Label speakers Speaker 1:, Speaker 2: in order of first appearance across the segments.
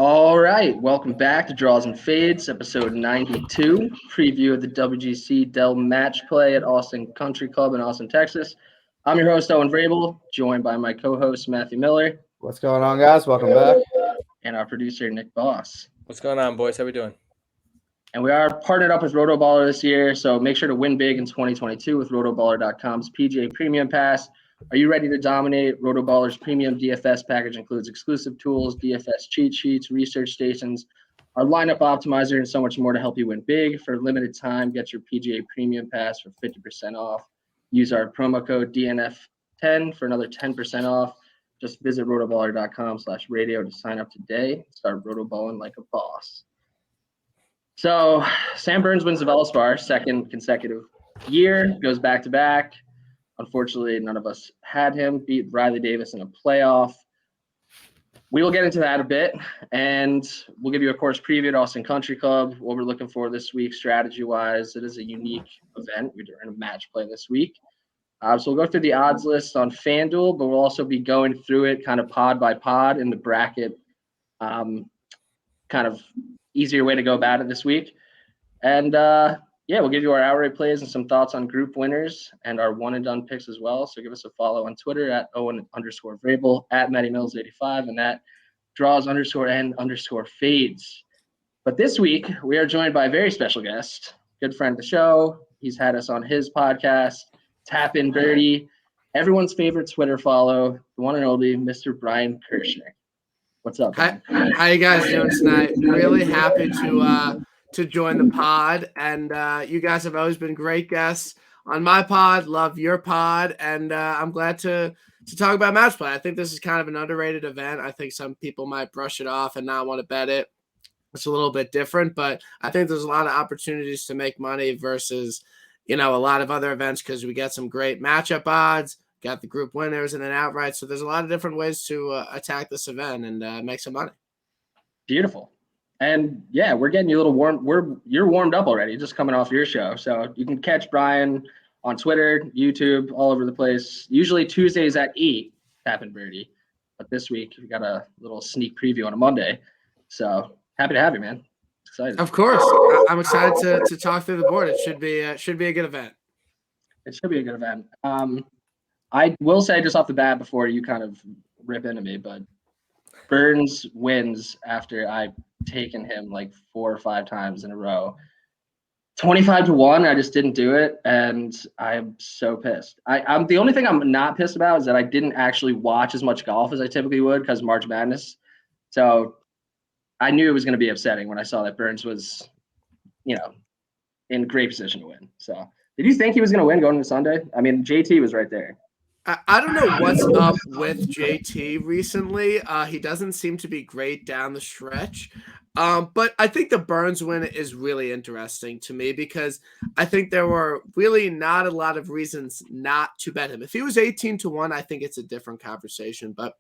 Speaker 1: All right, welcome back to Draws and Fades, episode 92, preview of the WGC Dell Matchplay at Austin Country Club in Austin, Texas. I'm your host, Owen Vrabel, joined by my co-host, Matthew Miller.
Speaker 2: What's going on, guys? Welcome back.
Speaker 1: And our producer, Nick Boss.
Speaker 3: What's going on, boys? How we doing?
Speaker 1: And we are partnered up with Rotoballer this year, so make sure to win big in 2022 with Rotoballer.com's PGA Premium Pass. Are you ready to dominate? Rotoballer's premium DFS package includes exclusive tools, DFS cheat sheets, research stations, our lineup optimizer, and so much more to help you win big. For a limited time, get your PGA Premium Pass for 50% off. Use our promo code DNF10 for another 10% off. Just visit rotoballer.com/radio to sign up today. Start rotoballing like a boss. So Sam Burns wins the Valspar, second consecutive year, goes back-to-back. Unfortunately, none of us had him. Beat Riley Davis in a playoff. We will get into that a bit, and we'll give you a course preview at Austin Country Club, what we're looking for this week strategy-wise. It is a unique event. We're doing a match play this week. So we'll go through the odds list on FanDuel, but we'll also be going through it kind of pod by pod in the bracket, kind of easier way to go about it this week. And, we'll give you our outright plays and some thoughts on group winners and our one-and-done picks as well. So give us a follow on Twitter at Owen_Vrabel, at MattyMills85, and at Draws_N_Fades. But this week, we are joined by a very special guest, good friend of the show. He's had us on his podcast, Tap In Birdie, everyone's favorite Twitter follow, the one and only Mr. Brian Kirschner. What's up,
Speaker 4: How you guys doing tonight? Really happy to join the pod, and you guys have always been great guests on my pod. Love your pod, and I'm glad to talk about match play. I think this is kind of an underrated event. I think some people might brush it off and not want to bet it. It's a little bit different, but I think there's a lot of opportunities to make money versus, a lot of other events because we get some great matchup odds, got the group winners and then outright. So there's a lot of different ways to attack this event and make some money.
Speaker 1: Beautiful. And yeah, we're getting you a little warm. You're warmed up already, just coming off your show. So you can catch Brian on Twitter, YouTube, all over the place. Usually Tuesdays at 8, Tap In Birdie. But this week we got a little sneak preview on a Monday. So happy to have you, man. Excited.
Speaker 4: Of course, I'm excited to talk through the board. It should be a good event.
Speaker 1: It should be a good event. I will say just off the bat before you kind of rip into me, but Burns wins after I've taken him like 4 or 5 times in a row. 25-1, I just didn't do it, and I'm so pissed. I'm the only thing I'm not pissed about is that I didn't actually watch as much golf as I typically would because March Madness. So I knew it was going to be upsetting when I saw that Burns was, in great position to win. So did you think he was going to win going into Sunday? I mean, JT was right there.
Speaker 4: I don't know what's up with JT recently. He doesn't seem to be great down the stretch. But I think the Burns win is really interesting to me because I think there were really not a lot of reasons not to bet him. If he was 18-1, I think it's a different conversation. But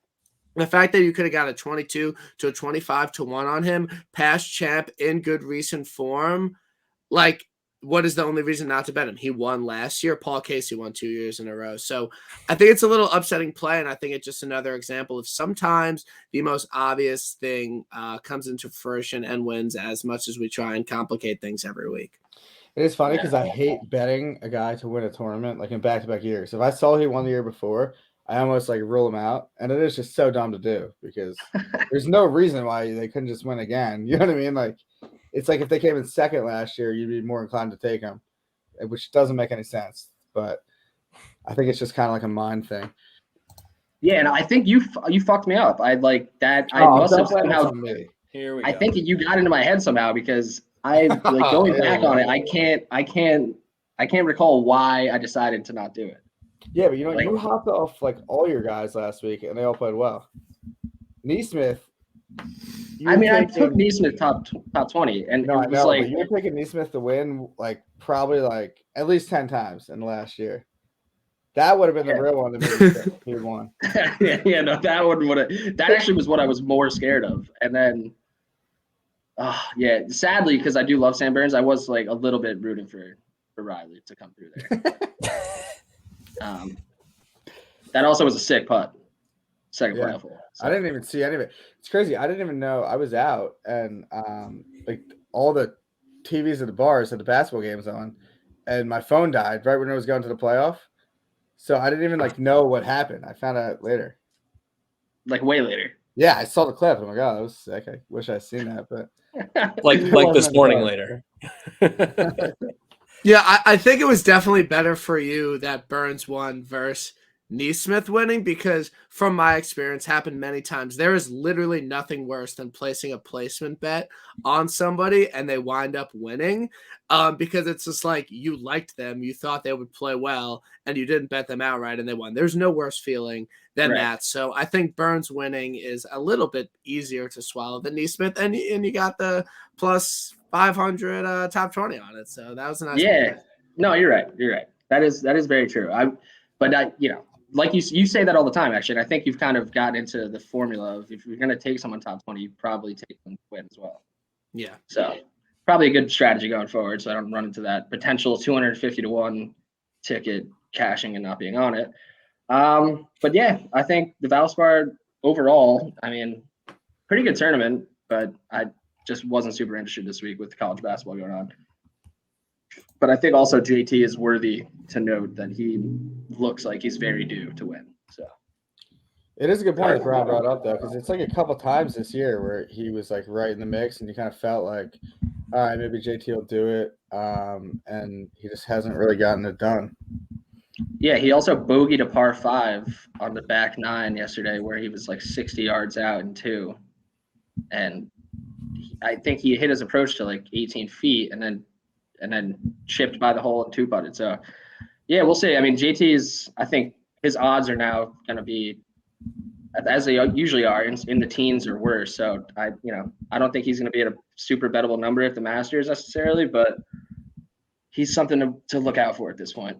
Speaker 4: the fact that you could have got a 22 to a 25-1 on him, past champ in good recent form, what is the only reason not to bet him? He won last year. Paul Casey won 2 years in a row. So I think it's a little upsetting play, and I think it's just another example of sometimes the most obvious thing comes into fruition and wins as much as we try and complicate things every week.
Speaker 2: It is funny because I hate betting a guy to win a tournament in back-to-back years. If I saw he won the year before, I almost rule him out, and it is just so dumb to do because there's no reason why they couldn't just win again. You know what I mean? It's like if they came in second last year, you'd be more inclined to take them, which doesn't make any sense. But I think it's just kind of like a mind thing.
Speaker 1: Yeah, and I think you fucked me up. I must have somehow.
Speaker 3: Here we go.
Speaker 1: I think you got into my head somehow because I going back on it. I can't recall why I decided to not do it.
Speaker 2: Yeah, but you hopped off all your guys last week, and they all played well. Neesmith.
Speaker 1: I took Neesmith top 20, and
Speaker 2: no, it was but you were picking Neesmith to win probably at least 10 times in the last year. That would have been the real one to make he won.
Speaker 1: That actually was what I was more scared of. And then, sadly, because I do love Sam Burns, I was a little bit rooting for Riley to come through there. That also was a sick putt. second
Speaker 2: Yeah.
Speaker 1: playoff hole. So.
Speaker 2: I didn't even see any of it. It's crazy. I didn't even know I was out, and like all the TVs at the bars had the basketball games on, and my phone died right when it was going to the playoff. So I didn't even like know what happened. I found out later.
Speaker 1: Like way later.
Speaker 2: Yeah, I saw the clip. Oh my god, that was sick. I wish I'd seen that, but
Speaker 3: Like
Speaker 2: It
Speaker 3: this
Speaker 2: wasn't
Speaker 3: morning
Speaker 2: bad.
Speaker 3: later.
Speaker 4: Yeah, I think it was definitely better for you that Burns won versus Neesmith winning, because from my experience, happened many times. There is literally nothing worse than placing a placement bet on somebody and they wind up winning, because it's just like you liked them, you thought they would play well, and you didn't bet them outright and they won. There's no worse feeling than
Speaker 1: Right.
Speaker 4: that. So I think Burns winning is a little bit easier to swallow than Neesmith, and you got the plus 500 top 20 on it. So that was a nice
Speaker 1: Yeah. No, you're right. You're right. That is very true. Like you say that all the time, actually. And I think you've kind of gotten into the formula of if you're going to take someone top 20, you probably take them to win as well.
Speaker 4: Yeah.
Speaker 1: So probably a good strategy going forward. So I don't run into that potential 250 to 1 ticket cashing and not being on it. But yeah, I think the Valspar overall, I mean, pretty good tournament, but I just wasn't super interested this week with college basketball going on. But I think also JT is worthy to note that he looks like he's very due to win. So
Speaker 2: it is a good point that Brad brought up though, because it's like a couple times this year where he was like right in the mix, and you kind of felt like, all right, maybe JT will do it, and he just hasn't really gotten it done.
Speaker 1: yeah, he also bogeyed a par 5 on the back 9 yesterday, where he was like 60 yards out in 2, and I think he hit his approach to like 18 feet, and then chipped by the hole and 2-putted. So yeah, we'll see. I mean, I think his odds are now going to be, as they usually are, in the teens or worse. So I don't think he's going to be at a super bettable number at the Masters necessarily, but he's something to look out for at this point.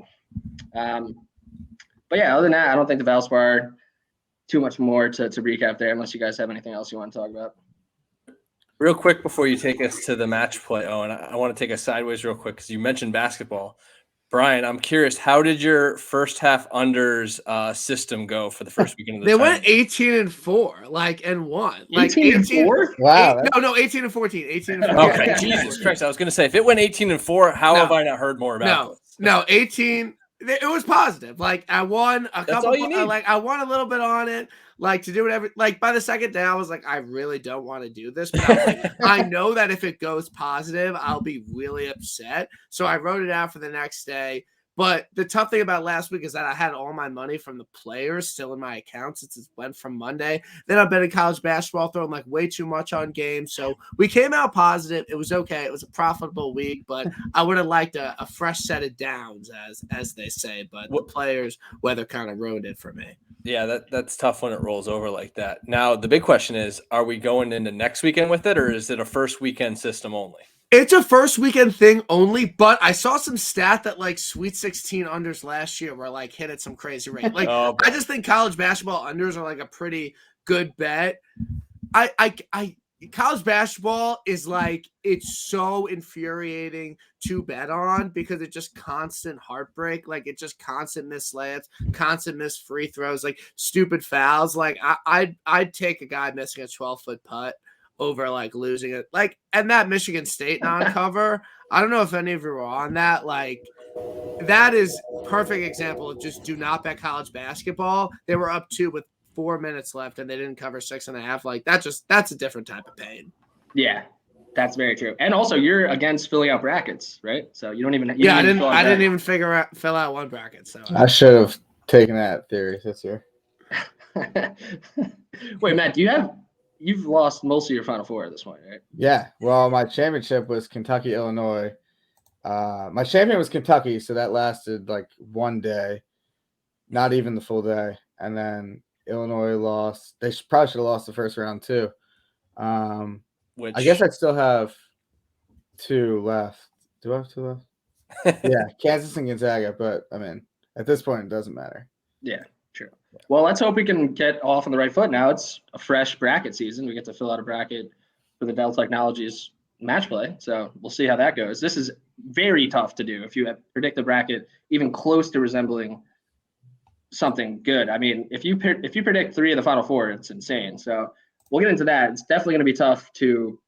Speaker 1: But yeah, other than that, I don't think the Valspar too much more to recap there, unless you guys have anything else you want to talk about.
Speaker 3: Real quick before you take us to the match play, and I want to take us sideways real quick because you mentioned basketball. Brian, I'm curious, how did your first half unders system go for the first weekend of the
Speaker 4: They
Speaker 3: tournament?
Speaker 4: went 18-4, and won. Like
Speaker 1: 18-4?
Speaker 2: Wow,
Speaker 4: no, 18-14. 18-14.
Speaker 3: Okay, Jesus Christ. I was going to say, if it went 18-4, how have I not heard more about this?
Speaker 4: No, 18. It was positive. Like I won a
Speaker 3: That's
Speaker 4: couple.
Speaker 3: all you need.
Speaker 4: I won a little bit on it. Like to do whatever. Like by the second day, I was like, I really don't want to do this. But I was like, I know that if it goes positive, I'll be really upset. So I wrote it out for the next day. But the tough thing about last week is that I had all my money from the players still in my account since it went from Monday. Then I've been in college basketball, throwing like way too much on games. So we came out positive. It was okay. It was a profitable week, but I would have liked a fresh set of downs, as they say. But the players' weather kind of ruined it for me.
Speaker 3: Yeah, that's tough when it rolls over like that. Now, the big question is, are we going into next weekend with it, or is it a first weekend system only?
Speaker 4: It's a first weekend thing only, but I saw some stat that like Sweet 16 unders last year were like hit at some crazy rate. Like I just think college basketball unders are like a pretty good bet. College basketball is like, it's so infuriating to bet on because it's just constant heartbreak. Like it's just constant missed layups, constant missed free throws, like stupid fouls. Like I'd take a guy missing a 12-foot putt over like losing it. Like, and that Michigan State non-cover, I don't know if any of you were on that. Like that is perfect example of just do not bet college basketball. They were up 2 with 4 minutes left and they didn't cover 6.5. Like that's a different type of pain.
Speaker 1: Yeah, that's very true. And also you're against filling out brackets, right? So you don't even.
Speaker 4: I didn't even fill out one bracket. So
Speaker 2: I should have taken that theory this year.
Speaker 1: Wait, Matt, you've lost most of your Final Four at this point, right?
Speaker 2: Yeah. Well, my championship was Kentucky, Illinois. My champion was Kentucky, so that lasted like one day, not even the full day. And then Illinois lost. They probably should have lost the first round too.
Speaker 3: Which
Speaker 2: I guess I'd still have 2 left. Do I have 2 left? Yeah, Kansas and Gonzaga. But I mean, at this point, it doesn't matter.
Speaker 1: Yeah, true. Well, let's hope we can get off on the right foot now. It's a fresh bracket season. We get to fill out a bracket for the Dell Technologies match play. So we'll see how that goes. This is very tough to do if you predict a bracket even close to resembling something good. I mean, if you predict 3 of the Final Four, it's insane. So we'll get into that. It's definitely going to be tough to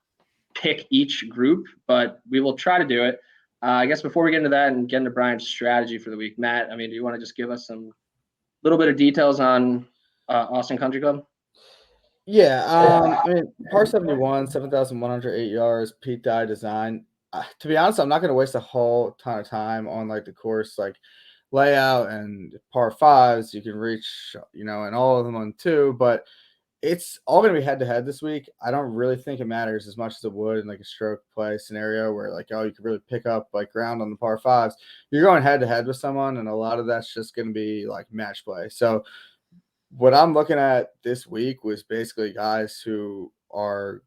Speaker 1: pick each group, but we will try to do it. I guess before we get into that and get into Brian's strategy for the week, Matt, I mean, do you want to just give us some little bit of details on Austin Country Club?
Speaker 2: Yeah, I mean, par 71, 7,108 yards, Pete Dye design. To be honest, I'm not going to waste a whole ton of time on like the course, like layout and par fives. You can reach, and all of them on 2, but it's all going to be head to head this week. I don't really think it matters as much as it would in like a stroke play scenario where like, you can really pick up like ground on the par fives. You're going head to head with someone, and a lot of that's just going to be like match play. So what I'm looking at this week was basically guys who are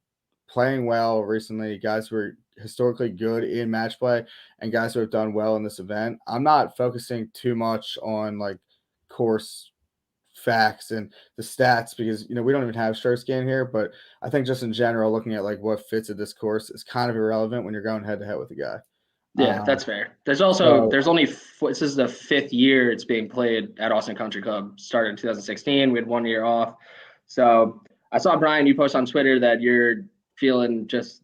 Speaker 2: playing well recently, guys who are historically good in match play, and guys who have done well in this event. I'm not focusing too much on like course facts and the stats because we don't even have strokes gain here, but I think just in general, looking at like what fits at this course is kind of irrelevant when you're going head to head with a guy.
Speaker 1: Yeah, that's fair. There's also this is the 5th year it's being played at Austin Country Club. Started in 2016. We had 1 year off. So I saw, Brian, you post on Twitter that you're feeling just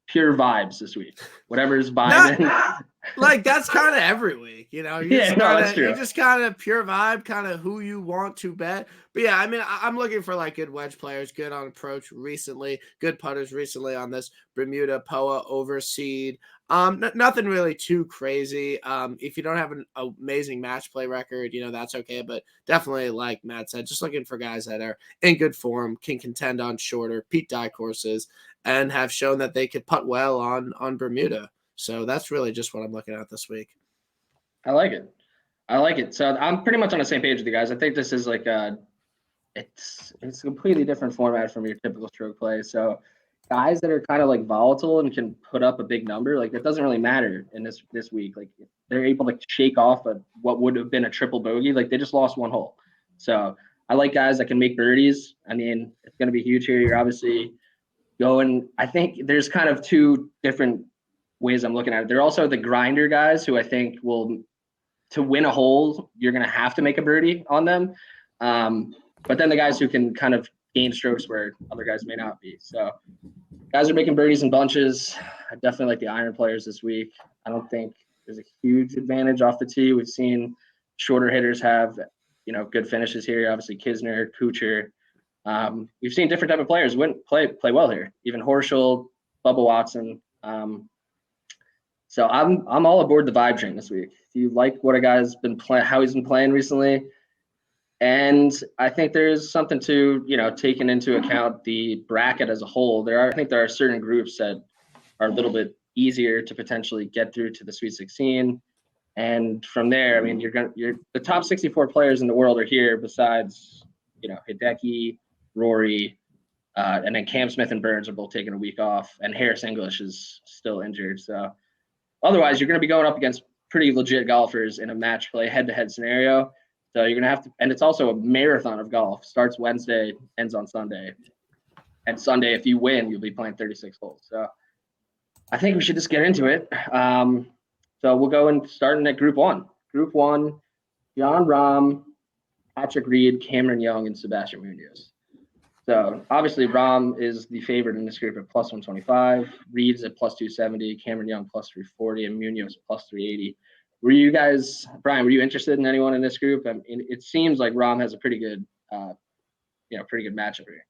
Speaker 1: pure vibes this week. Whatever's vibing.
Speaker 4: Like that's kind of every week,
Speaker 1: that's true.
Speaker 4: You just kind of pure vibe, kind of who you want to bet. But yeah, I mean, I'm looking for like good wedge players, good on approach recently, good putters recently on this Bermuda POA overseed. Nothing really too crazy. If you don't have an amazing match play record, that's okay. But definitely, like Matt said, just looking for guys that are in good form, can contend on shorter Pete Dye courses, and have shown that they could putt well on Bermuda. So that's really just what I'm looking at this week.
Speaker 1: I like it. So I'm pretty much on the same page with you guys. I think this is like it's a completely different format from your typical stroke play. So guys that are kind of like volatile and can put up a big number, like that doesn't really matter in this week. Like if they're able to shake off what would have been a triple bogey, like they just lost 1 hole. So I like guys that can make birdies. I mean, it's going to be huge here. You're obviously going. I think there's kind of 2 different ways I'm looking at it. They're also the grinder guys who I think to win a hole, you're going to have to make a birdie on them. But then the guys who can kind of gain strokes where other guys may not be. So guys are making birdies in bunches. I definitely like the iron players this week. I don't think there's a huge advantage off the tee. We've seen shorter hitters have, good finishes here. Obviously Kisner, Kuchar. We've seen different type of players play well here. Even Horschel, Bubba Watson. So I'm all aboard the vibe train this week. If you like what a guy's been playing, how he's been playing recently, and I think there's something to taking into account the bracket as a whole. I think there are certain groups that are a little bit easier to potentially get through to the Sweet 16, and from there, I mean, you're the top 64 players in the world are here. Besides, Hideki, Rory, and then Cam Smith and Burns are both taking a week off, and Harris English is still injured. So otherwise, you're going to be going up against pretty legit golfers in a match play head-to-head scenario. So you're going to have to – and it's also a marathon of golf. Starts Wednesday, ends on Sunday. And Sunday, if you win, you'll be playing 36 holes. So I think we should just get into it. So we'll go and start at Group 1. Group 1, Jon Rahm, Patrick Reed, Cameron Young, and Sebastian Munoz. So obviously Rahm is the favorite in this group at plus 125. Reed's at plus 270. Cameron Young plus 340, and Munoz plus 380. Were you guys, Brian? Were you interested in anyone in this group? I mean, it seems like Rahm has a pretty good, pretty good matchup here.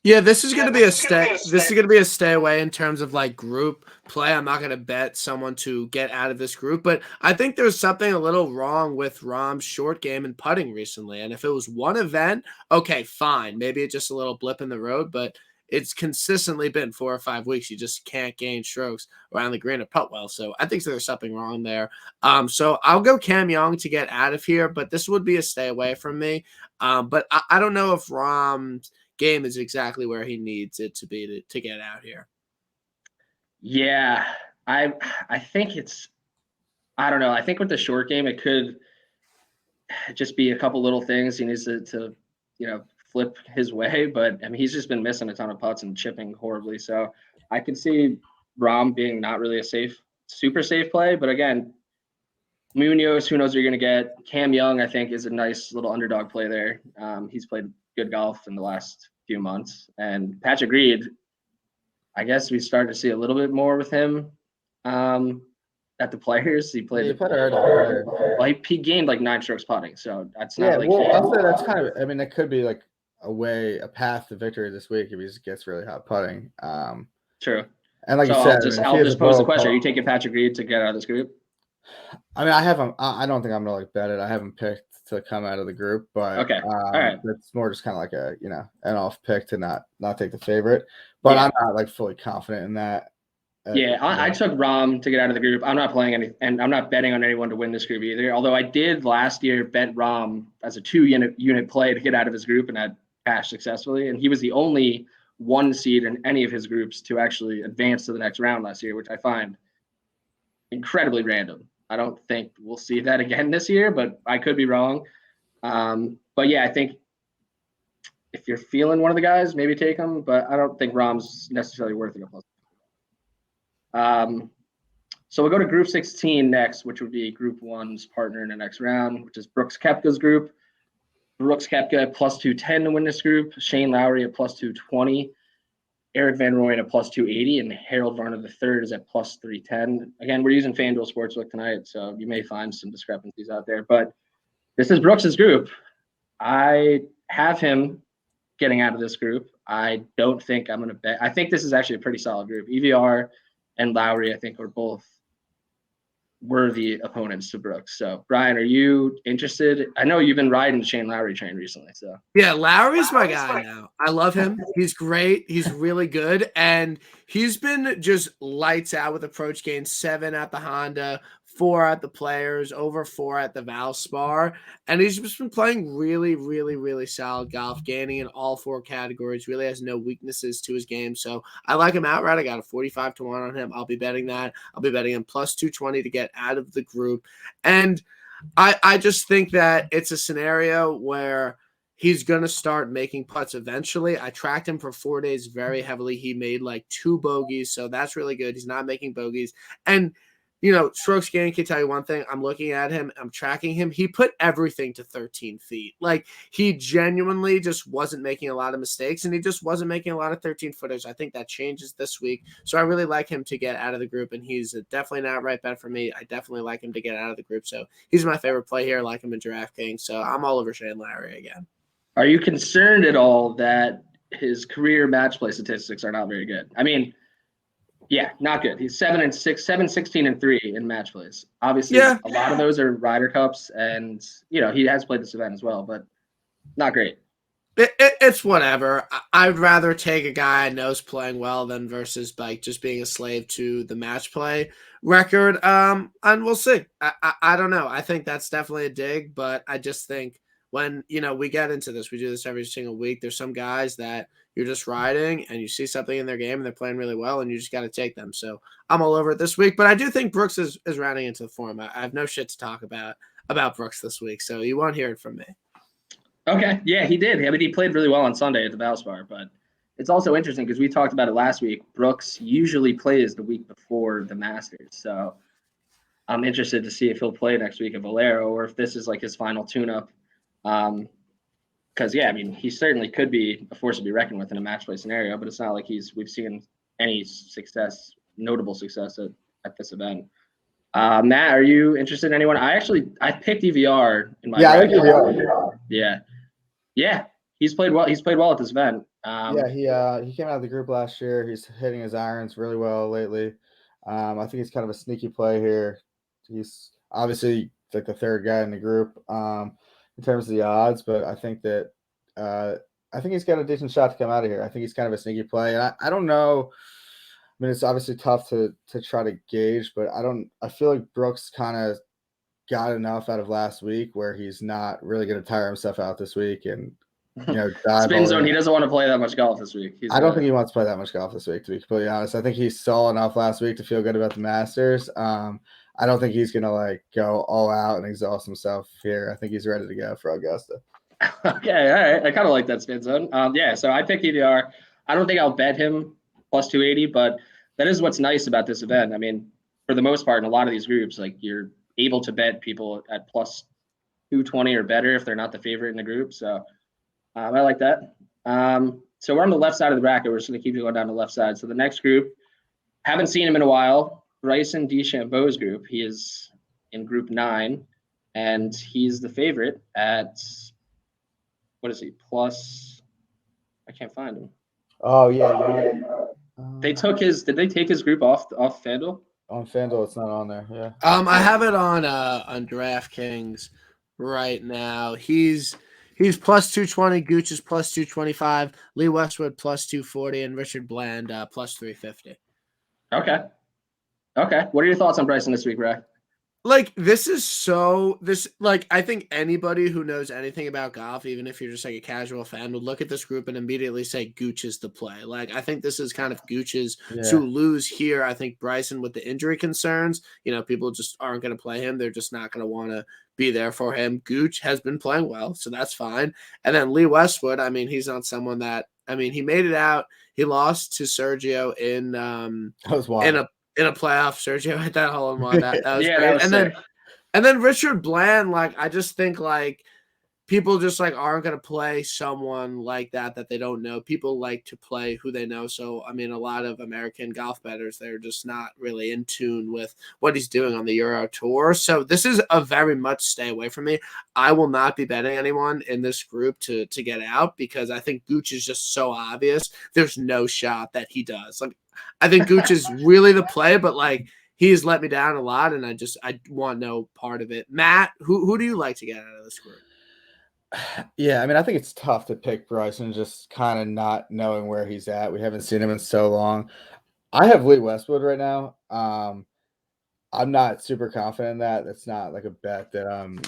Speaker 4: Yeah, this is going to be a stay. This is going to be a stay away in terms of like group play. I'm not going to bet someone to get out of this group, but I think there's something a little wrong with Rahm's short game and putting recently. And if it was one event, okay, fine. Maybe it's just a little blip in the road, but it's consistently been 4 or 5 weeks. You just can't gain strokes around the green or putt well. So I think there's something wrong there. So I'll go Cam Young to get out of here, but this would be a stay away from me. But I don't know if Rahm's game is exactly where he needs it to be to get out here.
Speaker 1: Yeah, I think it's, I don't know. I think with the short game, it could just be a couple little things he needs to flip his way. But I mean, he's just been missing a ton of putts and chipping horribly. So I could see Rahm being not really a super safe play. But again, Munoz, who knows what you're going to get. Cam Young, I think, is a nice little underdog play there. He's played good golf in the last few months. And Patrick Reed, I guess we started to see a little bit more with him at the Players. He played.
Speaker 2: Yeah, he played already.
Speaker 1: Well, he gained like 9 strokes putting, so that's not
Speaker 2: Yeah,
Speaker 1: like.
Speaker 2: well, I'll say that's kind of. I mean, that could be like a path to victory this week if he just gets really hot putting.
Speaker 1: True.
Speaker 2: And like
Speaker 1: So
Speaker 2: you said,
Speaker 1: I'll just pose the question: Are you taking Patrick Reed to get out of this group?
Speaker 2: I mean, I haven't. I don't think I'm gonna like bet it. I haven't picked to come out of the group, but
Speaker 1: Okay, all right.
Speaker 2: It's more just kind of like a an off pick to not take the favorite. But I'm not like fully confident in that.
Speaker 1: Yeah, I took Rahm to get out of the group. I'm not playing any, and I'm not betting on anyone to win this group either. Although I did last year bet Rahm as a 2-unit play to get out of his group, and that cashed successfully. And he was the only 1 seed in any of his groups to actually advance to the next round last year, which I find incredibly random. I don't think we'll see that again this year, but I could be wrong. But yeah, I think if you're feeling one of the guys, maybe take him. But I don't think Rahm's necessarily worth it. So we'll go to Group 16 next, which would be Group 1's partner in the next round, which is Brooks Koepka's group. Brooks Koepka plus 210 to win this group. Shane Lowry at plus 220. Eric Van Rooyen at plus 280, and Harold Varner III is at plus 310. Again, we're using FanDuel Sportsbook tonight, so you may find some discrepancies out there. But this is Brooks's group. I have him getting out of this group. I don't think I'm going to bet. I think this is actually a pretty solid group. EVR and Lowry, I think, are both worthy opponents to Brooks. So, Brian, are you interested? I know you've been riding the Shane Lowry train recently. So,
Speaker 4: yeah, Lowry's my guy now. I love him. He's great. He's really good. And he's been just lights out with approach gain. 7 at the Honda, 4 at the Players, over 4 at the Valspar. And he's just been playing really, really, really solid golf, gaining in all 4 categories, really has no weaknesses to his game. So I like him outright. I got a 45 to 1 on him. I'll be betting that. I'll be betting him plus 220 to get out of the group. And I just think that it's a scenario where he's going to start making putts eventually. I tracked him for 4 days very heavily. He made like 2 bogeys, so that's really good. He's not making bogeys. And strokes gain can tell you one thing. I'm looking at him. I'm tracking him. He put everything to 13 feet. Like, he genuinely just wasn't making a lot of mistakes, and he just wasn't making a lot of 13-footers. I think that changes this week. So I really like him to get out of the group, and he's definitely an outright bet for me. I definitely like him to get out of the group. So he's my favorite play here. I like him in DraftKings. So I'm all over Shane Lowry again.
Speaker 1: Are you concerned at all that his career match play statistics are not very good? I mean, yeah, not good. He's 7-6, 7-16-3 in match plays. Obviously, a lot of those are Ryder Cups, and he has played this event as well, but not great.
Speaker 4: It's whatever. I'd rather take a guy I know's playing well than versus like just being a slave to the match play record. And we'll see. I don't know. I think that's definitely a dig, but I just think when we get into this, we do this every single week. There's some guys that you're just riding and you see something in their game and they're playing really well and you just got to take them. So I'm all over it this week, but I do think Brooks is rounding into the form. I have no shit to talk about Brooks this week, so you won't hear it from me.
Speaker 1: Okay. Yeah, he did. I mean, he played really well on Sunday at the Valspar, but it's also interesting because we talked about it last week. Brooks usually plays the week before the Masters. So I'm interested to see if he'll play next week at Valero or if this is like his final tune-up. Because, I mean, he certainly could be a force to be reckoned with in a match play scenario, but it's not like we've seen any notable success at this event. Matt, are you interested in anyone? I picked EVR in my
Speaker 2: I like EVR.
Speaker 1: Yeah, he's played well. He's played well at this event.
Speaker 2: He came out of the group last year. He's hitting his irons really well lately. I think he's kind of a sneaky play here. He's obviously like the 3rd guy in the group in terms of the odds, but I think that I think he's got a decent shot to come out of here. I think he's kind of a sneaky play. And I don't know. I mean, it's obviously tough to try to gauge, but I feel like Brooks kind of got enough out of last week where he's not really going to tire himself out this week and
Speaker 1: spin zone. He doesn't want to play that much golf this week.
Speaker 2: I don't think he wants to play that much golf this week, to be completely honest. I think he saw enough last week to feel good about the Masters. I don't think he's going to go all out and exhaust himself here. I think he's ready to go for Augusta.
Speaker 1: Okay, all right. I kind of like that spin zone. So I picked EVR. I don't think I'll bet him plus 280, but that is what's nice about this event. I mean, for the most part, in a lot of these groups, like you're able to bet people at plus 220 or better if they're not the favorite in the group. So I like that. So we're on the left side of the bracket. We're just going to keep going down the left side. So the next group, haven't seen him in a while. Bryson DeChambeau's group. He is in group 9, and he's the favorite at, what is he, plus, I can't find him.
Speaker 2: Oh yeah.
Speaker 1: They took his, did they take his group off FanDuel?
Speaker 2: On FanDuel, it's not on there. Yeah.
Speaker 4: I have it on DraftKings right now. He's plus 220. Gooch is plus 225. Lee Westwood plus 240, and Richard Bland plus 350.
Speaker 1: Okay. What are your thoughts on Bryson this week, Ray?
Speaker 4: Like, I think anybody who knows anything about golf, even if you're just like a casual fan, would look at this group and immediately say Gooch is the play. Like, I think this is kind of Gooch's to lose here. I think Bryson, with the injury concerns, people just aren't going to play him. They're just not going to want to be there for him. Gooch has been playing well, so that's fine. And then Lee Westwood, I mean, he's not someone that, he made it out. He lost to Sergio in
Speaker 2: That was wild.
Speaker 4: In a playoff. Sergio hit that hole in one. That was
Speaker 1: Yeah,
Speaker 4: great.
Speaker 1: that was sick.
Speaker 4: And then Richard Bland, like, I just think like people just like aren't going to play someone like that they don't know. People like to play who they know. So, I mean, a lot of American golf bettors, they're just not really in tune with what he's doing on the Euro Tour. So this is a very much stay away from me. I will not be betting anyone in this group to get out, because I think Gooch is just so obvious. There's no shot that he does. Like, I think Gooch is really the play, but like, he's let me down a lot, and I want no part of it. Matt, who do you like to get out of this group?
Speaker 2: Yeah, I mean, I think it's tough to pick Bryson, just kind of not knowing where he's at. We haven't seen him in so long. I have Lee Westwood right now. I'm not super confident in that. That's not like a bet that I'm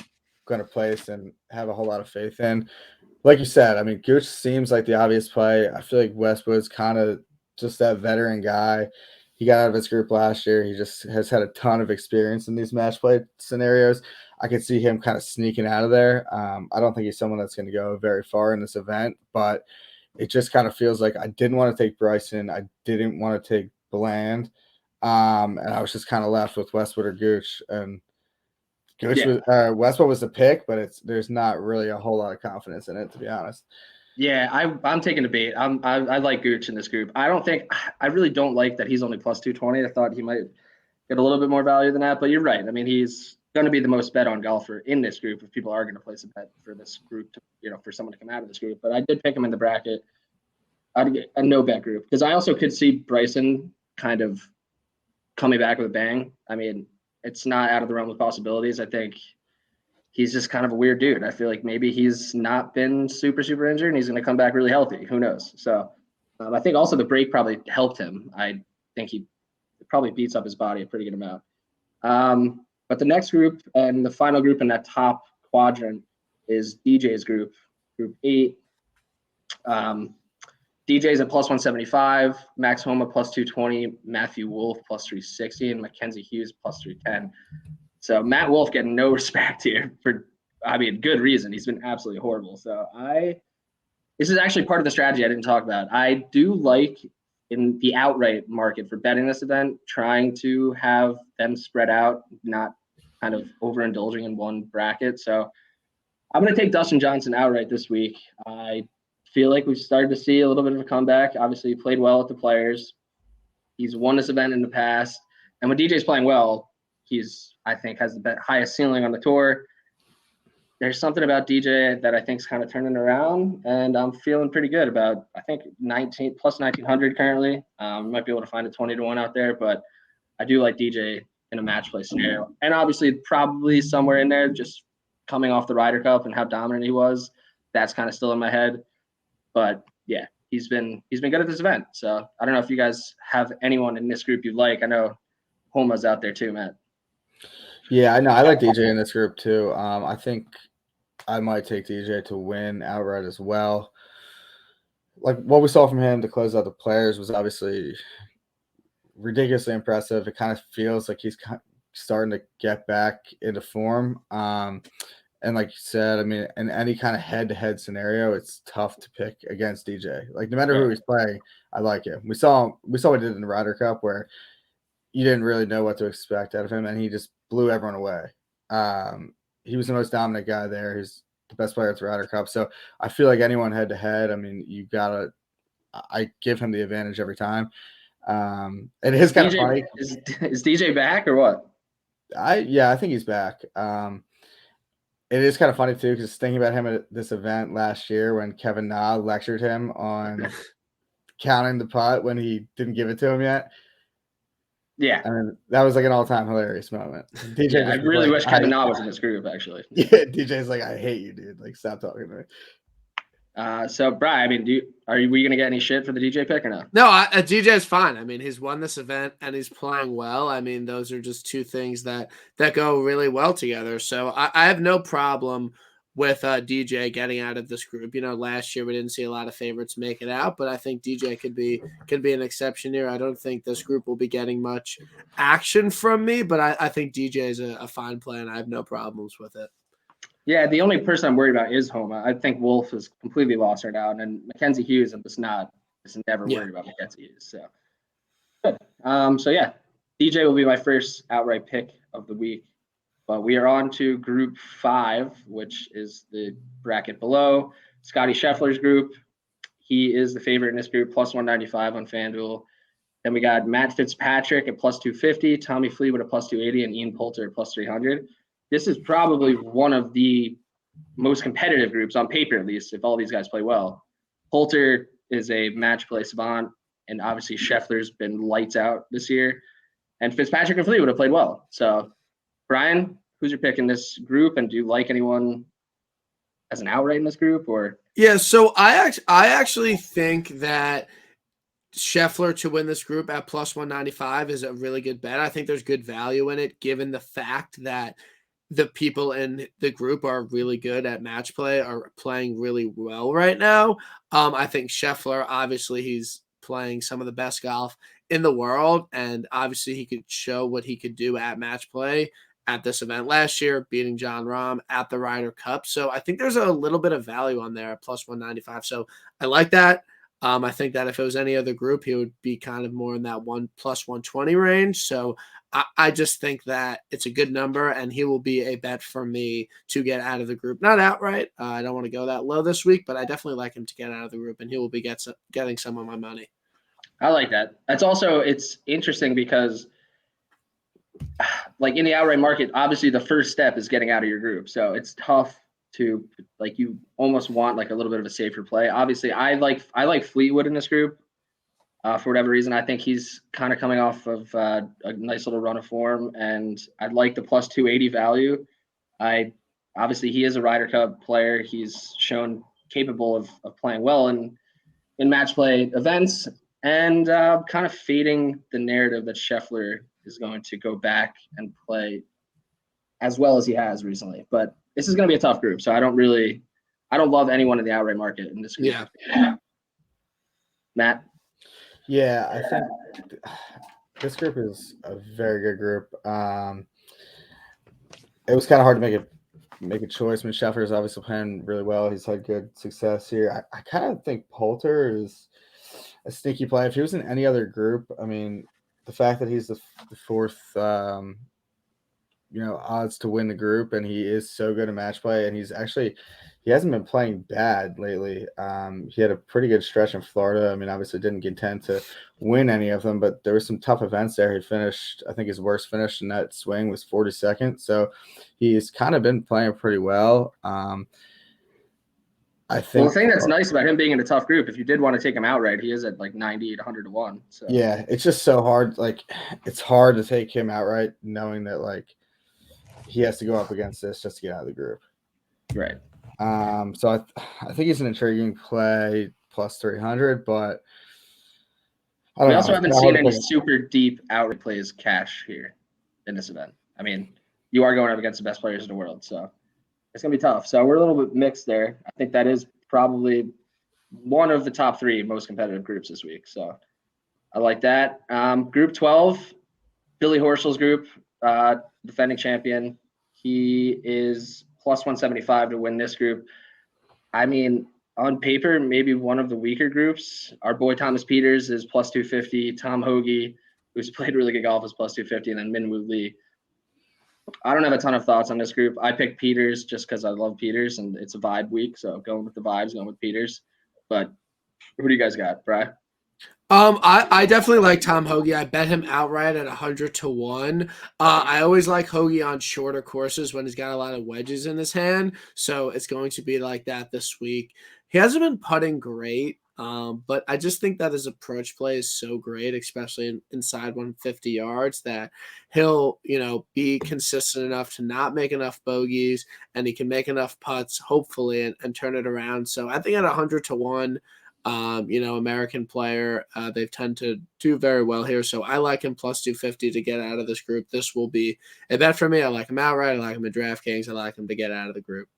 Speaker 2: going to place and have a whole lot of faith in. Like you said, I mean, Gooch seems like the obvious play. I feel like Westwood's kind of just that veteran guy. He got out of his group last year. He just has had a ton of experience in these match play scenarios. I could see him kind of sneaking out of there. I don't think he's someone that's going to go very far in this event, but it just kind of feels like I didn't want to take Bryson. I didn't want to take Bland. And I was just kind of left with Westwood or Gooch. And Westwood was the pick, but there's not really a whole lot of confidence in it, to be honest.
Speaker 1: Yeah, I'm taking a bait. I like Gooch in this group. I really don't like that he's only plus 220. I thought he might get a little bit more value than that, but you're right. I mean, he's going to be the most bet on golfer in this group if people are going to place a bet for this group for someone to come out of this group. But I did pick him in the bracket. I'd get a no bet group, because I also could see Bryson kind of coming back with a bang. I mean, it's not out of the realm of possibilities. I think he's just kind of a weird dude. I feel like maybe he's not been super injured and he's going to come back really healthy. Who knows? So I think also the break probably helped him. I think he probably beats up his body a pretty good amount. But the next group and the final group in that top quadrant is DJ's group, group 8. DJ's at plus 175, Max Homa plus 220, Matthew Wolff plus 360, and Mackenzie Hughes plus 310. So Matt Wolff getting no respect here for, good reason. He's been absolutely horrible. So this is actually part of the strategy I didn't talk about. I do like in the outright market for betting this event, trying to have them spread out, not kind of overindulging in one bracket. So I'm going to take Dustin Johnson outright this week. I feel like we've started to see a little bit of a comeback. Obviously, he played well at the Players. He's won this event in the past. And when DJ's playing well, I think has the highest ceiling on the tour. There's something about DJ that I think is kind of turning around, and I'm feeling pretty good about, I think, plus 1900 currently. Might be able to find a 20-1 out there, but I do like DJ in a match play scenario. And obviously, probably somewhere in there, just coming off the Ryder Cup and how dominant he was, that's kind of still in my head. But yeah, he's been good at this event. So I don't know if you guys have anyone in this group you like. I know Homa's out there too, Matt.
Speaker 2: Yeah, I know. I like DJ in this group too. I think I might take DJ to win outright as well. Like what we saw from him to close out the Players was obviously ridiculously impressive. It kind of feels like he's starting to get back into form. And like you said, I mean, in any kind of head-to-head scenario, it's tough to pick against DJ. Like no matter who he's playing, I like him. We saw what he did in the Ryder Cup where you didn't really know what to expect out of him, and he just blew everyone away. He was the most dominant guy there. He's the best player at the Ryder Cup. So I feel like anyone head to head, I mean, I give him the advantage every time. It is kind of funny.
Speaker 1: Is DJ back or what?
Speaker 2: I think he's back. It is kind of funny too, because thinking about him at this event last year when Kevin Na lectured him on counting the putt when he didn't give it to him yet.
Speaker 1: Yeah,
Speaker 2: I mean, that was like an all-time hilarious moment. DJ,
Speaker 1: I really wish Kevin Na was in this group, actually.
Speaker 2: Yeah, DJ's like, I hate you, dude. Like, stop talking to me.
Speaker 1: So, Brian, I mean, are we going to get any shit for the DJ pick or no?
Speaker 4: No, DJ's fine. I mean, he's won this event and he's playing well. I mean, those are just two things that go really well together. So I have no problem with DJ getting out of this group. You know, last year we didn't see a lot of favorites make it out, but I think DJ could be an exception here. I don't think this group will be getting much action from me, but I think DJ is a fine play and I have no problems with it.
Speaker 1: Yeah, the only person I'm worried about is Homa. I think Wolf is completely lost right now, and Mackenzie Hughes, I'm just never worried about Mackenzie Hughes. So good. So yeah, DJ will be my first outright pick of the week. But we are on to Group 5, which is the bracket below. Scotty Scheffler's group. He is the favorite in this group, plus 195 on FanDuel. Then we got Matt Fitzpatrick at plus 250, Tommy Fleetwood at plus 280, and Ian Poulter at plus 300. This is probably one of the most competitive groups on paper, at least, if all these guys play well. Poulter is a match play savant, and obviously Scheffler's been lights out this year. And Fitzpatrick and Fleetwood have played well. So, Brian, who's your pick in this group, and do you like anyone as an outright in this group? Or
Speaker 4: yeah, so I actually think that Scheffler to win this group at plus 195 is a really good bet. I think there's good value in it, given the fact that the people in the group are really good at match play, are playing really well right now. I think Scheffler, obviously, he's playing some of the best golf in the world, and obviously he could show what he could do at match play at this event last year, beating Jon Rahm at the Ryder Cup. So I think there's a little bit of value on there at plus 195. So I like that. I think that if it was any other group, he would be kind of more in that plus 120 range. So I just think that it's a good number, and he will be a bet for me to get out of the group. Not outright. I don't want to go that low this week, but I definitely like him to get out of the group, and he will be getting some of my money.
Speaker 1: I like that. It's interesting because, like, in the outright market, obviously the first step is getting out of your group. So it's tough to, like, you almost want like a little bit of a safer play. Obviously, I like Fleetwood in this group. For whatever reason, I think he's kind of coming off of a nice little run of form, and I'd like the plus 280 value. Obviously he is a Ryder Cup player. He's shown capable of playing well in match play events, and kind of fading the narrative that Scheffler is going to go back and play as well as he has recently. But this is going to be a tough group, so I don't love anyone in the outright market in this group. Yeah. Matt?
Speaker 2: Yeah, I think this group is a very good group. It was kind of hard to make a choice. I mean, Scheffler is obviously playing really well. He's had good success here. I kind of think Poulter is a sneaky play. If he was in any other group, I mean, the fact that he's the fourth, odds to win the group, and he is so good at match play, and he hasn't been playing bad lately. He had a pretty good stretch in Florida. I mean, obviously didn't contend to win any of them, but there were some tough events there. He finished, I think his worst finish in that swing was 42nd. So he's kind of been playing pretty well. I think
Speaker 1: the thing that's nice about him being in a tough group, if you did want to take him outright, he is at like 98, 100 to 1. So
Speaker 2: yeah, it's just so hard. Like, it's hard to take him outright, knowing that like he has to go up against this just to get out of the group.
Speaker 1: Right.
Speaker 2: So I think he's an intriguing play plus 300, but
Speaker 1: we also haven't seen any super deep outright plays cash here in this event. I mean, you are going up against the best players in the world, so it's going to be tough. So we're a little bit mixed there. I think that is probably one of the top 3 most competitive groups this week. So I like that. Group 12, Billy Horschel's group, defending champion. He is plus 175 to win this group. I mean, on paper, maybe one of the weaker groups. Our boy Thomas Peters is plus 250. Tom Hoagie, who's played really good golf, is plus 250. And then Min Woo Lee. I don't have a ton of thoughts on this group. I picked Peters just because I love Peters and it's a vibe week. So going with the vibes, going with Peters. But who do you guys got, Bri?
Speaker 4: I definitely like Tom Hoagie. I bet him outright at 100-1. I always like Hoagie on shorter courses when he's got a lot of wedges in his hand. So it's going to be like that this week. He hasn't been putting great, but I just think that his approach play is so great, especially inside 150 yards, that he'll, be consistent enough to not make enough bogeys, and he can make enough putts, hopefully, and turn it around. So I think at 100-1. American player. They tend to do very well here. So I like him plus 250 to get out of this group. This will be a bet for me. I like him outright. I like him in DraftKings. I like him to get out of the group.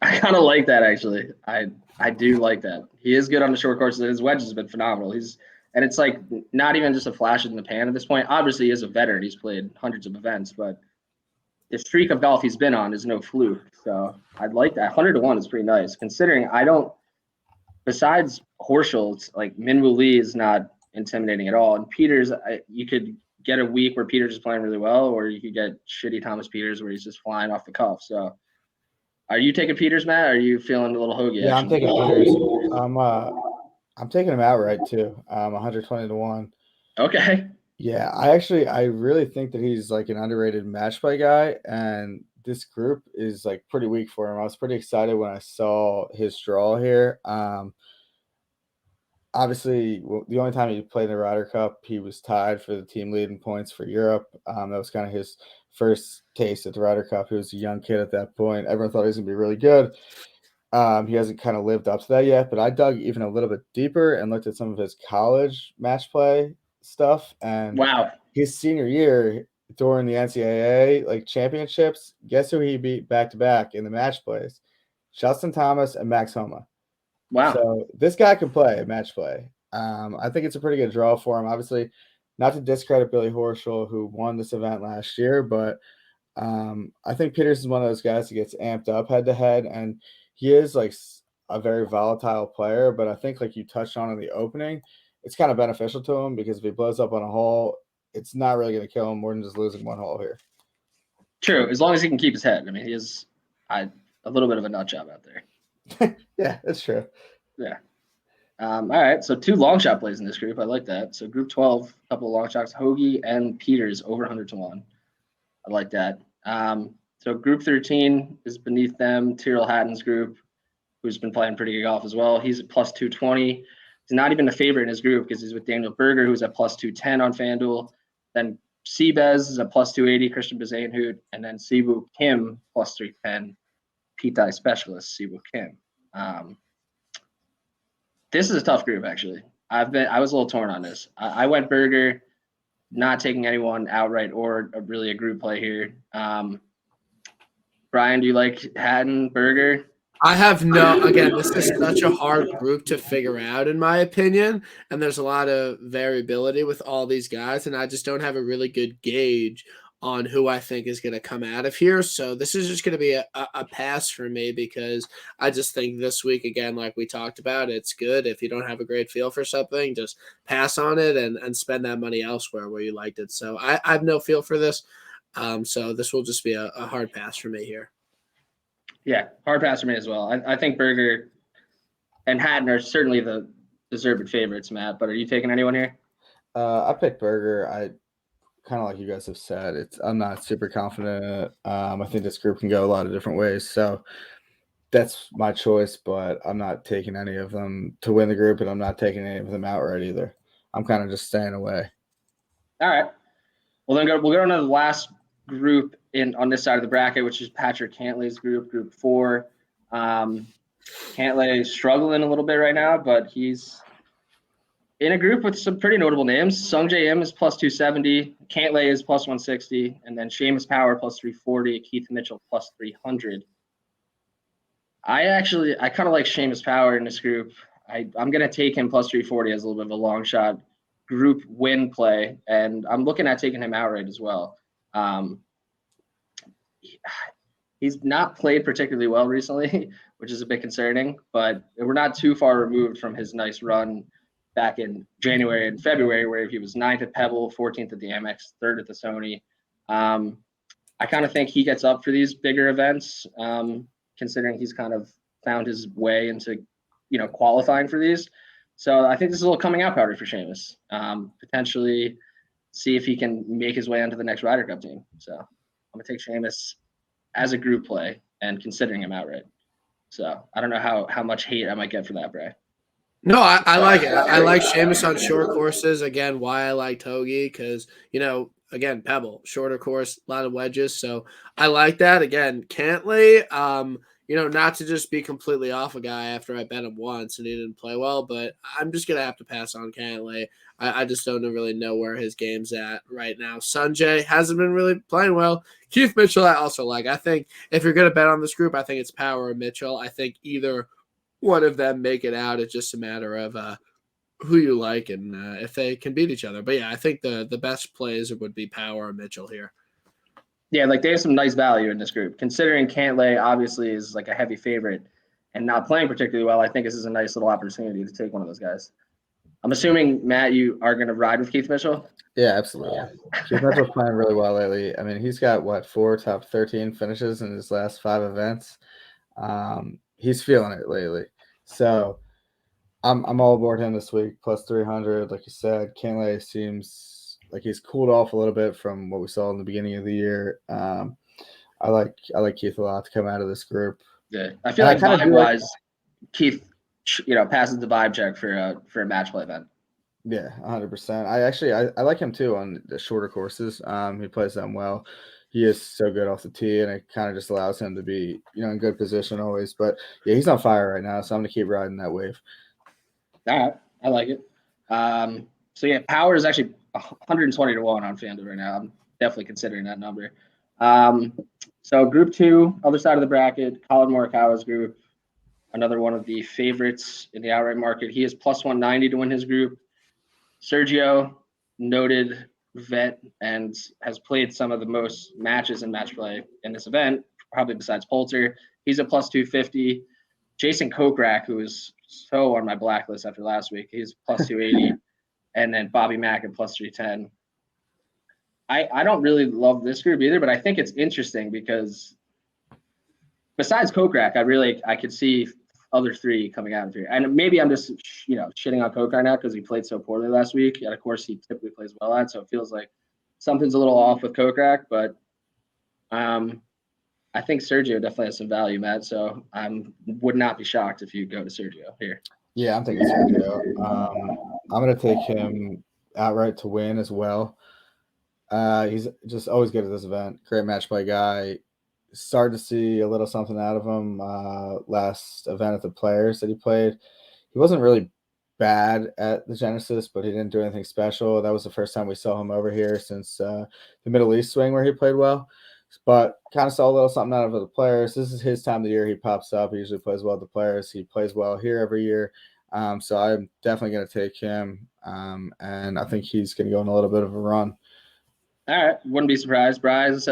Speaker 1: I kind of like that, actually. I do like that. He is good on the short courses. His wedges have been phenomenal. And it's like not even just a flash in the pan at this point. Obviously, he is a veteran. He's played hundreds of events, but the streak of golf he's been on is no fluke. So I'd like that. 100-1 is pretty nice, considering besides Horschel, it's like Minwoo Lee is not intimidating at all. And Peters, you could get a week where Peters is playing really well, or you could get shitty Thomas Peters where he's just flying off the cuff. So are you taking Peters, Matt? Or are you feeling a little Hoagie?
Speaker 2: Yeah,
Speaker 1: action?
Speaker 2: I'm taking Peters. I'm taking him outright too. 120-1.
Speaker 1: Okay.
Speaker 2: Yeah, I really think that he's like an underrated match play guy, and this group is like pretty weak for him. I was pretty excited when I saw his draw here. Obviously, the only time he played in the Ryder Cup, he was tied for the team lead in points for Europe. That was kind of his first taste at the Ryder Cup. He was a young kid at that point. Everyone thought he was going to be really good. He hasn't kind of lived up to that yet, but I dug even a little bit deeper and looked at some of his college match play stuff. And
Speaker 1: Wow.
Speaker 2: his senior year during the NCAA championships, guess who he beat back-to-back in the match plays? Justin Thomas and Max Homa.
Speaker 1: Wow.
Speaker 2: So this guy can play a match play. I think it's a pretty good draw for him. Obviously, not to discredit Billy Horschel, who won this event last year, but I think Peters is one of those guys who gets amped up head-to-head, and he is like a very volatile player, but I think like you touched on in the opening, it's kind of beneficial to him because if he blows up on a hole, it's not really going to kill him more than just losing one hole here.
Speaker 1: True, as long as he can keep his head. I mean, he is a little bit of a nut job out there.
Speaker 2: Yeah, that's true.
Speaker 1: Yeah. All right, so 2 long shot plays in this group. I like that. So group 12, a couple of long shots, Hoagie and Peters over 100-1. I like that. So group 13 is beneath them, Tyrrell Hatton's group, who's been playing pretty good golf as well. He's at plus 220. He's not even a favorite in his group because he's with Daniel Berger, who's at plus 210 on FanDuel. Then Seabez is at plus 280, Christian Bezainhout, and then Siwoo Kim plus 310, P-Tie specialist, Siwoo Kim. This is a tough group, actually. I was a little torn on this. I went Berger, not taking anyone outright or really a group play here. Brian, do you like Hatton, Berger?
Speaker 4: I have again, this is such a hard group to figure out, in my opinion, and there's a lot of variability with all these guys, and I just don't have a really good gauge on who I think is going to come out of here. So this is just going to be a pass for me because I just think this week, again, like we talked about, it's good. If you don't have a great feel for something, just pass on it and spend that money elsewhere where you liked it. So I have no feel for this. So this will just be a hard pass for me here.
Speaker 1: Yeah, hard pass for me as well. I think Berger and Hatton are certainly the deserved favorites, Matt. But are you taking anyone here?
Speaker 2: I picked Berger. I kind of like you guys have said. I'm not super confident in it. I think this group can go a lot of different ways. So that's my choice, but I'm not taking any of them to win the group, and I'm not taking any of them outright either. I'm kind of just staying away. All
Speaker 1: right. Well, then we'll go on to the last group on this side of the bracket, which is Patrick Cantlay's group, group 4. Cantlay is struggling a little bit right now, but he's in a group with some pretty notable names. Sungjae Im is plus 270, Cantlay is plus 160, and then Seamus Power plus 340, Keith Mitchell plus 300. I kind of like Seamus Power in this group. I'm going to take him plus 340 as a little bit of a long shot group win play, and I'm looking at taking him outright as well. He's not played particularly well recently, which is a bit concerning, but we're not too far removed from his nice run back in January and February, where he was 9th at Pebble, 14th at the Amex, 3rd at the Sony. I kind of think he gets up for these bigger events, considering he's kind of found his way into, qualifying for these. So I think this is a little coming out party for Seamus. Potentially see if he can make his way onto the next Ryder Cup team. So I'm going to take Seamus as a group play and considering him outright. So I don't know how much hate I might get for that, Bray.
Speaker 4: No, I like it. I like Seamus on short courses. Again, why I like Togi, because, again, Pebble, shorter course, a lot of wedges. So I like that. Again, Cantlay, not to just be completely off a guy after I bet him once and he didn't play well, but I'm just going to have to pass on Cantlay. I just don't really know where his game's at right now. Sanjay hasn't been really playing well. Keith Mitchell, I also like. I think if you're going to bet on this group, I think it's Power or Mitchell. I think either one of them make it out. It's just a matter of who you like and if they can beat each other. But yeah, I think the best plays would be Power or Mitchell here.
Speaker 1: Yeah, like they have some nice value in this group. Considering Cantlay obviously is like a heavy favorite and not playing particularly well, I think this is a nice little opportunity to take one of those guys. I'm assuming, Matt, you are going to ride with Keith Mitchell?
Speaker 2: Yeah, absolutely. Keith Mitchell's playing really well lately. I mean, he's got, 4 top 13 finishes in his last 5 events. He's feeling it lately. So I'm all aboard him this week, plus 300. Like you said, Cantlay seems like he's cooled off a little bit from what we saw in the beginning of the year. I like Keith a lot to come out of this group.
Speaker 1: Yeah, I feel like vibe-wise, Keith, passes the vibe check for a match play event.
Speaker 2: Yeah, 100%. I like him too on the shorter courses. He plays them well. He is so good off the tee, and it kind of just allows him to be, in good position always. But yeah, he's on fire right now, so I'm gonna keep riding that wave.
Speaker 1: All right, I like it. So yeah, Power is actually 120 to 1 on FanDuel right now. I'm definitely considering that number. So Group 2, other side of the bracket, Colin Morikawa's group, another one of the favorites in the outright market. He is plus 190 to win his group. Sergio, noted vet, and has played some of the most matches in match play in this event, probably besides Poulter. He's a plus 250. Jason Kokrak, who is so on my blacklist after last week, he's plus 280. And then Bobby Mack at plus 310. I don't really love this group either, but I think it's interesting because besides Kokrak, I could see other 3 coming out of here. And maybe I'm just, shitting on Kokrak now because he played so poorly last week. And of course, he typically plays well at, so it feels like something's a little off with Kokrak. But I think Sergio definitely has some value, Matt. So I would not be shocked if you go to Sergio here.
Speaker 2: Yeah, I'm taking Sergio. I'm going to take him outright to win as well. He's just always good at this event. Great match play guy. Started to see a little something out of him last event at the Players that he played. He wasn't really bad at the Genesis, but he didn't do anything special. That was the first time we saw him over here since the Middle East swing where he played well. But kind of saw a little something out of the Players. This is his time of the year. He pops up. He usually plays well at the Players. He plays well here every year. So I'm definitely going to take him. And I think he's going to go on a little bit of a run.
Speaker 1: All right. Wouldn't be surprised. Bryce,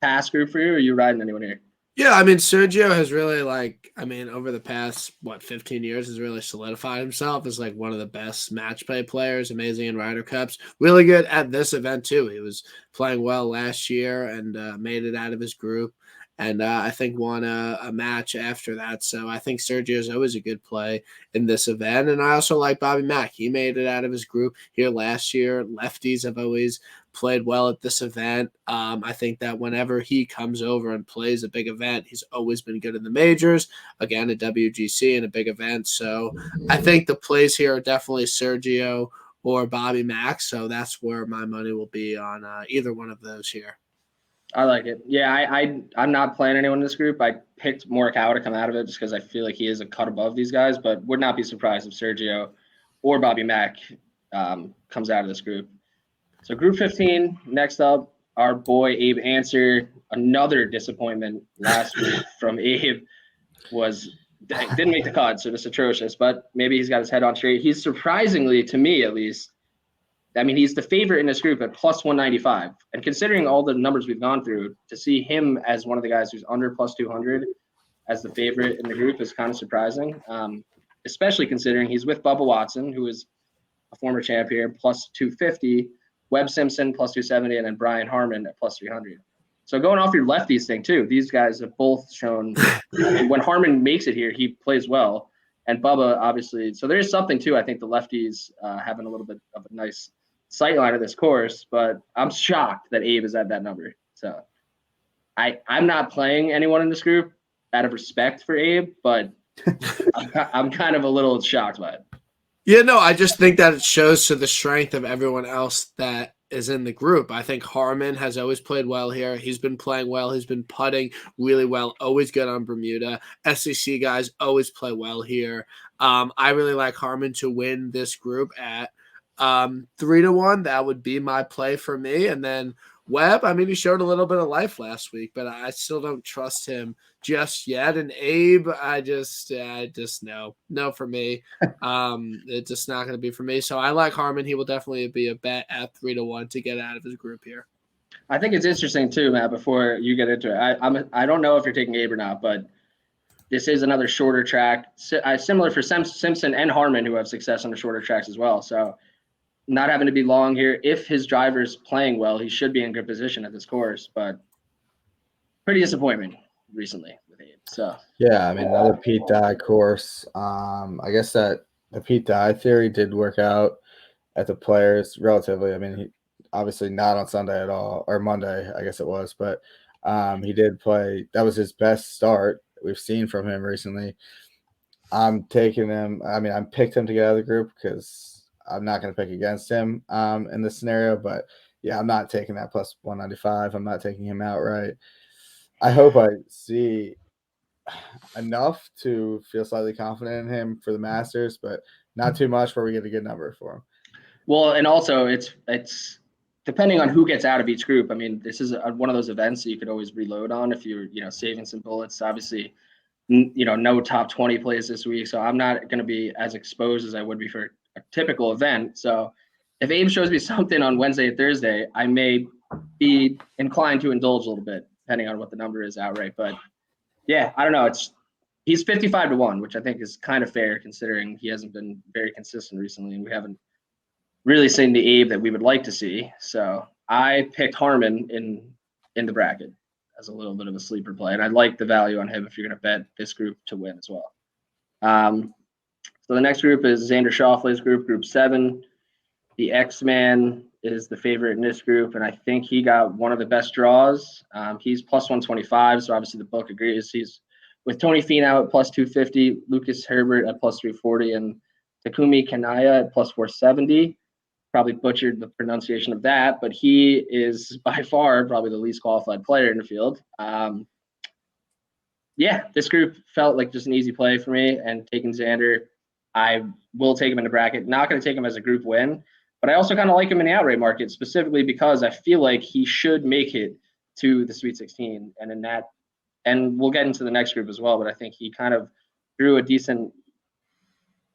Speaker 1: pass group for you, or are you riding anyone here?
Speaker 4: Yeah, I mean, Sergio has really, over the past, 15 years, has really solidified himself as, one of the best match play players, amazing in Ryder Cups. Really good at this event, too. He was playing well last year and made it out of his group. And I think won a match after that. So I think Sergio is always a good play in this event. And I also like Bobby Mack. He made it out of his group here last year. Lefties have always played well at this event. I think that whenever he comes over and plays a big event, he's always been good in the majors. Again, a WGC and a big event. So I think the plays here are definitely Sergio or Bobby Mack. So that's where my money will be on either one of those here.
Speaker 1: I like it. Yeah, I'm not playing anyone in this group. I picked Morikawa to come out of it just because I feel like he is a cut above these guys, but would not be surprised if Sergio or Bobby Mack comes out of this group. So Group 15, next up, our boy Abe Answer. Another disappointment last week from Abe didn't make the cut, so just atrocious, but maybe he's got his head on straight. He's surprisingly, to me at least, he's the favorite in this group at plus 195. And considering all the numbers we've gone through, to see him as one of the guys who's under plus 200 as the favorite in the group is kind of surprising, especially considering he's with Bubba Watson, who is a former champion, plus 250, Webb Simpson, plus 270, and then Brian Harmon at plus 300. So going off your lefties thing too, these guys have both shown. I mean, when Harman makes it here, he plays well, and Bubba obviously. So there is something too. I think the lefties having a little bit of a nice sight line of this course, but I'm shocked that Abe is at that number. So I'm not playing anyone in this group out of respect for Abe, but I'm kind of a little shocked by it.
Speaker 4: Yeah, no, I just think that it shows to the strength of everyone else that is in the group. I think Harman has always played well here. He's been playing well. He's been putting really well, always good on Bermuda. SEC guys always play well here. I really like Harman to win this group at 3-1. That would be my play for me. And then Webb, I mean, he showed a little bit of life last week, but I still don't trust him just yet. And Abe, I just no for me. It's just not going to be for me. So I like Harman. He will definitely be a bet at 3-1 to get out of his group here.
Speaker 1: I think it's interesting too, Matt. Before you get into it, I don't know if you're taking Abe or not, but this is another shorter track, similar for Simpson and Harman, who have success on the shorter tracks as well. So not having to be long here. If his driver's playing well, he should be in good position at this course, but pretty disappointment recently with Abe. So
Speaker 2: yeah, I mean, another Pete Dye course. I guess that the Pete Dye theory did work out at the Players relatively. I mean, he obviously not on Sunday at all, or Monday, I guess it was, but he did play. That was his best start we've seen from him recently. I'm taking him. I mean, I picked him to get out of the group because I'm not going to pick against him in this scenario, but yeah, I'm not taking that plus 195. I'm not taking him outright. I hope I see enough to feel slightly confident in him for the Masters, but not too much where we get a good number for him.
Speaker 1: Well, and also it's depending on who gets out of each group. I mean, this is one of those events that you could always reload on if you're, saving some bullets. Obviously, no top 20 plays this week, so I'm not going to be as exposed as I would be for a typical event. So if Abe shows me something on Wednesday or Thursday, I may be inclined to indulge a little bit, depending on what the number is outright. But yeah, I don't know. He's 55-1, which I think is kind of fair considering he hasn't been very consistent recently, and we haven't really seen the Abe that we would like to see. So I picked Harman in the bracket as a little bit of a sleeper play, and I like the value on him if you're going to bet this group to win as well. So the next group is Xander Schauffele's group, Group 7. The X-Man is the favorite in this group, and I think he got one of the best draws. He's plus 125, so obviously the book agrees. He's with Tony Finau at plus 250, Lucas Herbert at plus 340, and Takumi Kanaya at plus 470. Probably butchered the pronunciation of that, but he is by far probably the least qualified player in the field. This group felt like just an easy play for me, and taking Xander, I will take him in the bracket. Not going to take him as a group win, but I also kind of like him in the outright market, specifically because I feel like he should make it to the Sweet 16, and we'll get into the next group as well, but I think he kind of drew a decent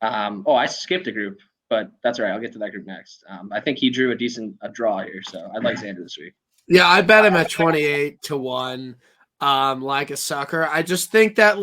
Speaker 1: I skipped a group, but that's all right. I'll get to that group next. I think he drew a draw here, so I'd like Xander this week.
Speaker 4: Yeah, I bet him at 28-1, like a sucker. I just think that,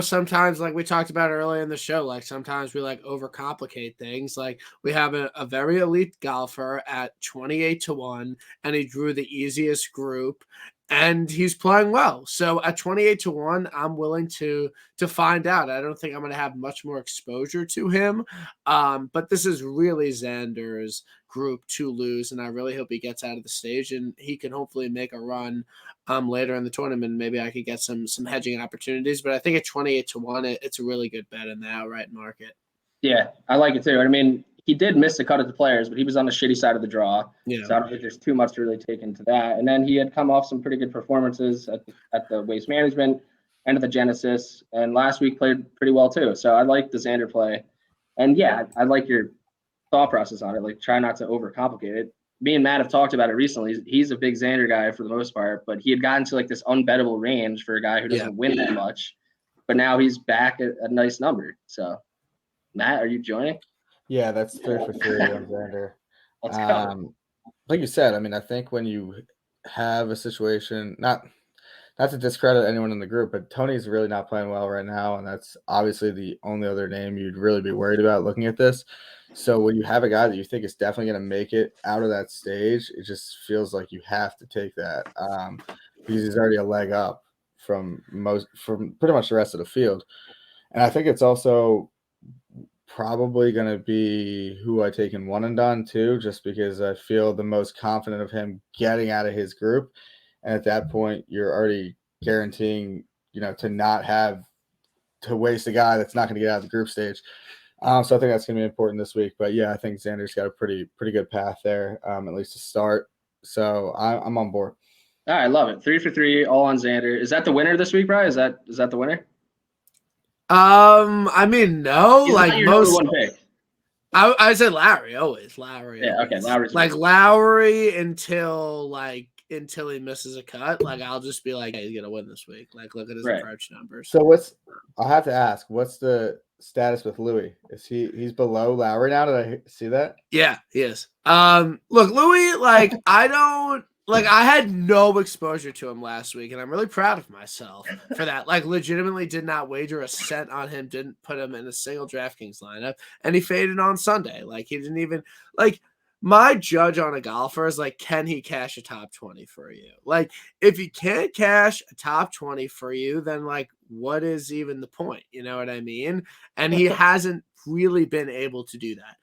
Speaker 4: sometimes, like we talked about earlier in the show, like sometimes we overcomplicate things. Like we have a very elite golfer at 28-1, and he drew the easiest group, and he's playing well. So at 28-1, I'm willing to find out. I don't think I'm going to have much more exposure to him, but this is really Xander's group to lose, and I really hope he gets out of the stage and he can hopefully make a run later in the tournament. Maybe I could get some hedging opportunities, but I think at 28-1, it's a really good bet in the outright market.
Speaker 1: Yeah, I like it too. I mean, he did miss the cut at the Players, but he was on the shitty side of the draw.
Speaker 4: Yeah.
Speaker 1: So I don't think there's too much to really take into that. And then he had come off some pretty good performances at the Waste Management and at the Genesis, and last week played pretty well too. So I like the Xander play. And yeah, I like your thought process on it. Like, try not to overcomplicate it. Me and Matt have talked about it recently. He's a big Xander guy for the most part, but he had gotten to this unbettable range for a guy who doesn't win that much. But now he's back at a nice number. So, Matt, are you joining?
Speaker 2: Yeah, that's 3 for 3 on Xander.
Speaker 1: Let's go.
Speaker 2: Like you said, I mean, I think when you have a situation, not to discredit anyone in the group, but Tony's really not playing well right now, and that's obviously the only other name you'd really be worried about looking at this. So when you have a guy that you think is definitely going to make it out of that stage, it just feels like you have to take that because he's already a leg up from pretty much the rest of the field. And I think it's also probably going to be who I take in one and done too, just because I feel the most confident of him getting out of his group. And at that point, you're already guaranteeing, to not have to waste a guy that's not going to get out of the group stage. So I think that's going to be important this week. But yeah, I think Xander's got a pretty good path there, at least to start. So I'm on board.
Speaker 1: All right, love it. 3 for 3, all on Xander. Is that the winner this week, Brian? Is that the winner?
Speaker 4: I mean, no,
Speaker 1: He's
Speaker 4: like
Speaker 1: not your
Speaker 4: most.
Speaker 1: number one pick.
Speaker 4: I said Lowry always. Lowry.
Speaker 1: Yeah, okay.
Speaker 4: Always. Like Lowry until he misses a cut. Like I'll just be like, hey, he's gonna win this week. Like look at his approach numbers.
Speaker 2: So I have to ask, what's the status with Louis? Is he's below Lowry now? Did I see that?
Speaker 4: Yeah, he is. Look, Louis, I had no exposure to him last week, and I'm really proud of myself for that. Like, legitimately did not wager a cent on him, didn't put him in a single DraftKings lineup, and he faded on Sunday. Like, he didn't even my judge on a golfer is like, can he cash a top 20 for you? Like, if he can't cash a top 20 for you, then what is even the point? You know what I mean? And he hasn't really been able to do that.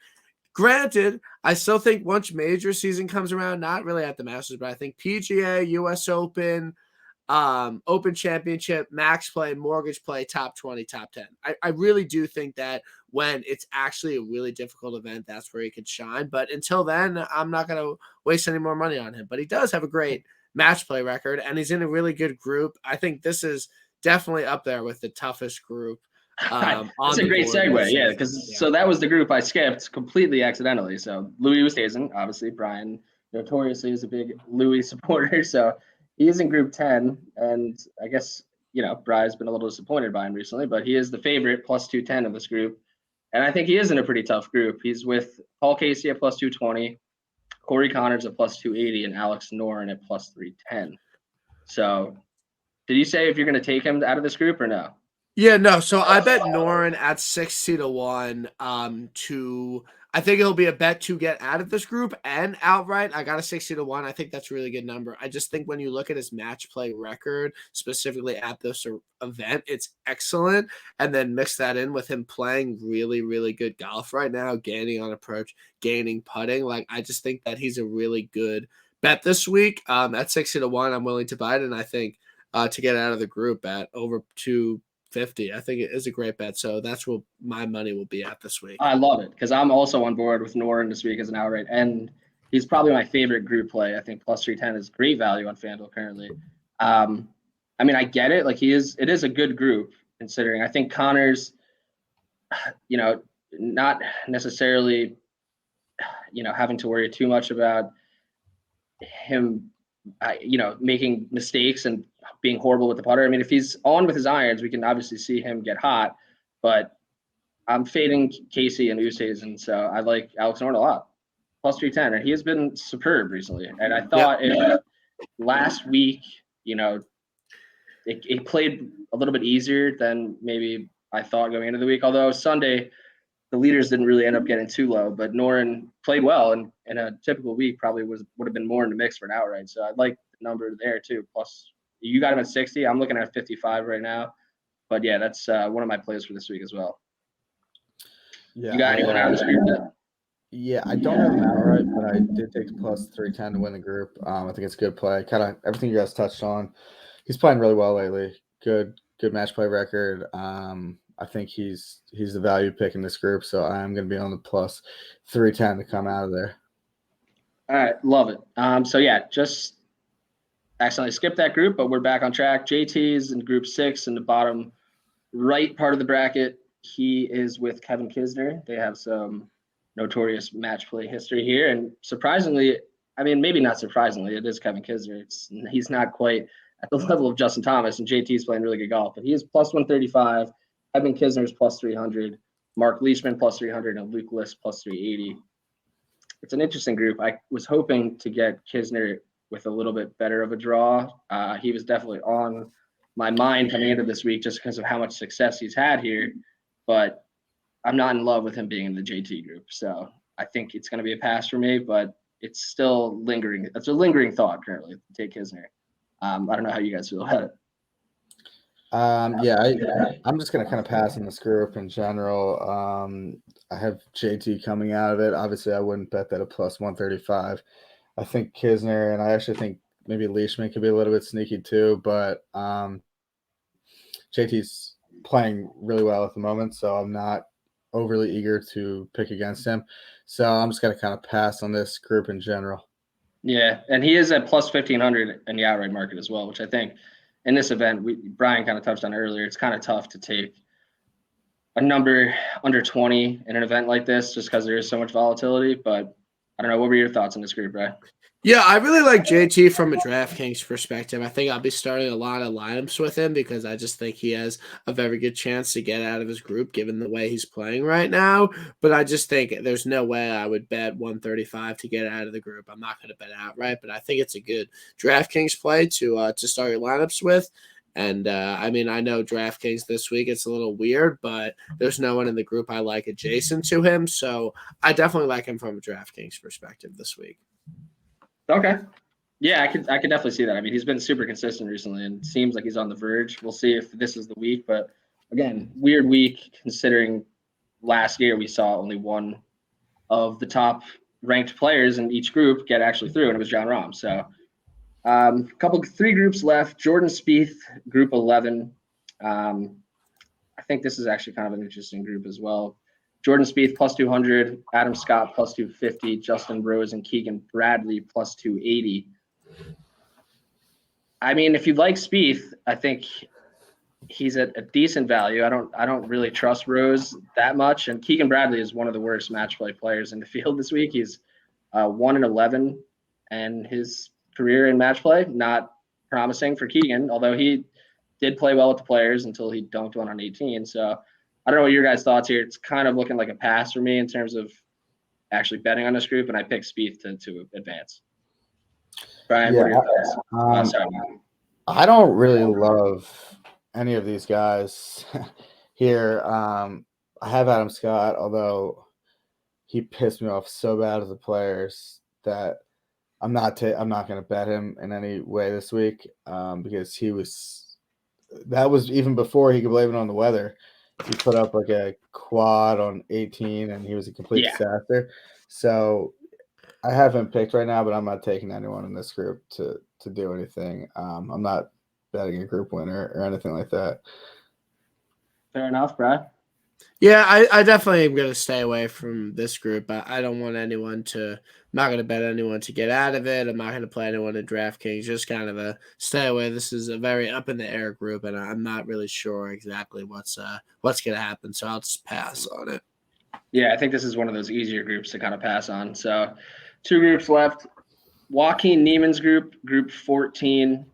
Speaker 4: Granted, I still think once major season comes around, not really at the Masters, but I think PGA, US Open, Open Championship, Max Play, Mortgage Play, top 20, top 10. I really do think that when it's actually a really difficult event, that's where he could shine. But until then, I'm not going to waste any more money on him. But he does have a great match play record, and he's in a really good group. I think this is definitely up there with the toughest group.
Speaker 1: That's a great segue, yeah, because so that was the group I skipped completely accidentally. So Louis Oosthuizen, obviously, Brian notoriously is a big Louis supporter, so he is in Group 10, and I guess Brian's been a little disappointed by him recently, but he is the favorite, plus 210 of this group, and I think he is in a pretty tough group. He's with Paul Casey at plus 220, Corey Connors at plus 280, and Alex Noren at plus 310. So, did you say if you're going to take him out of this group or no?
Speaker 4: Yeah, no. So I bet Noren at 60-1 I think it'll be a bet to get out of this group and outright. I got a 60-1. I think that's a really good number. I just think when you look at his match play record, specifically at this event, it's excellent. And then mix that in with him playing really, really good golf right now, gaining on approach, gaining putting. I just think that he's a really good bet this week. At 60-1, I'm willing to buy it. And I think to get out of the group at over 250, I think it is a great bet. So that's what my money will be at this week.
Speaker 1: I love it because I'm also on board with Noren this week as an outright, and he's probably my favorite group play. I think plus 310 is great value on FanDuel currently. I mean, I get it. It is a good group considering. I think Connors, not necessarily, having to worry too much about him, making mistakes and being horrible with the putter. I mean, if he's on with his irons, we can obviously see him get hot, but I'm fading Casey and Oosthuizen, so I like Alex Noren a lot. Plus 310, and he has been superb recently. And I thought last week, it played a little bit easier than maybe I thought going into the week, although Sunday, the leaders didn't really end up getting too low, but Noren played well, and in a typical week probably would have been more in the mix for an outright. So I'd like the number there too. Plus, you got him at 60. I'm looking at 55 right now. But yeah, that's one of my plays for this week as well.
Speaker 2: Yeah,
Speaker 1: you got anyone out of this group yet?
Speaker 2: Yeah, I don't have him outright, but I did take plus 310 to win the group. I think it's a good play. Kind of everything you guys touched on. He's playing really well lately. Good match play record. I think he's the value pick in this group, so I'm going to be on the plus 310 to come out of there.
Speaker 1: All right, love it. So yeah, just accidentally skipped that group, but we're back on track. JT's in Group 6 in the bottom right part of the bracket. He is with Kevin Kisner. They have some notorious match play history here, and surprisingly, I mean, maybe not surprisingly, it is Kevin Kisner. He's not quite at the level of Justin Thomas, and JT's playing really good golf, but he is plus 135. Kevin Kisner's plus 300, Mark Leishman plus 300, and Luke List plus 380. It's an interesting group. I was hoping to get Kisner with a little bit better of a draw. He was definitely on my mind coming into this week just because of how much success he's had here. But I'm not in love with him being in the JT group. So I think it's going to be a pass for me, but it's still lingering. It's a lingering thought currently to take Kisner. I don't know how you guys feel about it.
Speaker 2: I'm just gonna kind of pass on this group in general. I have JT coming out of it. Obviously, I wouldn't bet that a plus 135. I think Kisner, and I actually think maybe Leishman could be a little bit sneaky too, but JT's playing really well at the moment, so I'm not overly eager to pick against him. So I'm just gonna kind of pass on this group in general.
Speaker 1: Yeah, and he is at plus 1,500 in the outright market as well, which I think in this event, Brian kind of touched on earlier, it's kind of tough to take a number under 20 in an event like this just because there is so much volatility. But I don't know. What were your thoughts on this group, Brian?
Speaker 4: Yeah, I really like JT from a DraftKings perspective. I think I'll be starting a lot of lineups with him because I just think he has a very good chance to get out of his group given the way he's playing right now. But I just think there's no way I would bet 135 to get out of the group. I'm not going to bet outright, but I think it's a good DraftKings play to start your lineups with. And I mean, I know DraftKings this week, it's a little weird, but there's no one in the group I like adjacent to him. So I definitely like him from a DraftKings perspective this week.
Speaker 1: Okay. Yeah, I could definitely see that. I mean, he's been super consistent recently and seems like he's on the verge. We'll see if this is the week, but again, weird week considering last year we saw only one of the top ranked players in each group get actually through, and it was John Rahm. So three groups left. Jordan Spieth, group 11. I think this is actually kind of an interesting group as well. Jordan Spieth plus 200, Adam Scott plus 250, Justin Rose and Keegan Bradley plus 280. I mean, if you like Spieth, I think he's at a decent value. I don't really trust Rose that much, and Keegan Bradley is one of the worst match play players in the field this week. He's 1-11, and his career in match play not promising for Keegan, although he did play well with the players until he dunked one on 18. So I don't know what your guys' thoughts here. It's kind of looking like a pass for me in terms of actually betting on this group, and I picked Spieth to advance. Brian, what are your thoughts?
Speaker 2: I don't really love any of these guys here. I have Adam Scott, although he pissed me off so bad as a player that I'm not going to bet him in any way this week because that was even before he could blame it on the weather. He put up like a quad on 18 and he was a complete disaster. So I have him picked right now, but I'm not taking anyone in this group to do anything. I'm not betting a group winner or anything like that.
Speaker 1: Fair enough, Brad.
Speaker 4: Yeah, I definitely am going to stay away from this group. I don't want anyone I'm not going to bet anyone to get out of it. I'm not going to play anyone in DraftKings. Just kind of a stay away. This is a very up in the air group, and I'm not really sure exactly what's going to happen. So I'll just pass on it.
Speaker 1: Yeah, I think this is one of those easier groups to kind of pass on. So 2 groups left. Joaquin Niemann's group 14.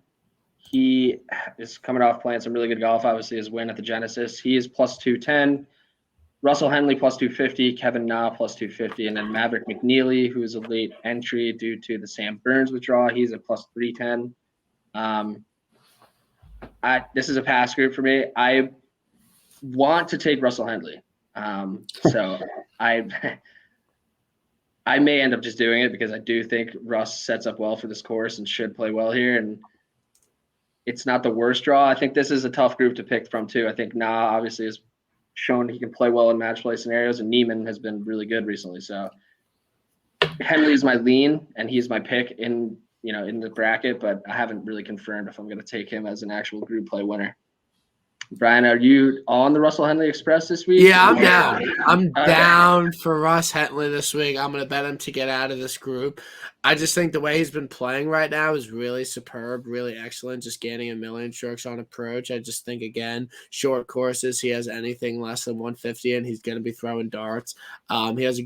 Speaker 1: He is coming off playing some really good golf. Obviously, his win at the Genesis. He is plus 210. Russell Henley plus 250, Kevin Na plus 250, and then Maverick McNeely, who is a late entry due to the Sam Burns withdrawal. He's at plus 310. This is a pass group for me. I want to take Russell Henley. So I may end up just doing it because I do think Russ sets up well for this course and should play well here. And it's not the worst draw. I think this is a tough group to pick from too. I think Na obviously is shown he can play well in match play scenarios, and Niemann has been really good recently. So Henley's my lean, and he's my pick in the bracket, but I haven't really confirmed if I'm going to take him as an actual group play winner. Brian, are you on the Russell Henley Express this week?
Speaker 4: Yeah, I'm down. I'm down for Russ Henley this week. I'm going to bet him to get out of this group. I just think the way he's been playing right now is really superb, really excellent, just gaining a million strokes on approach. I just think, again, short courses, he has anything less than 150, and he's going to be throwing darts. He has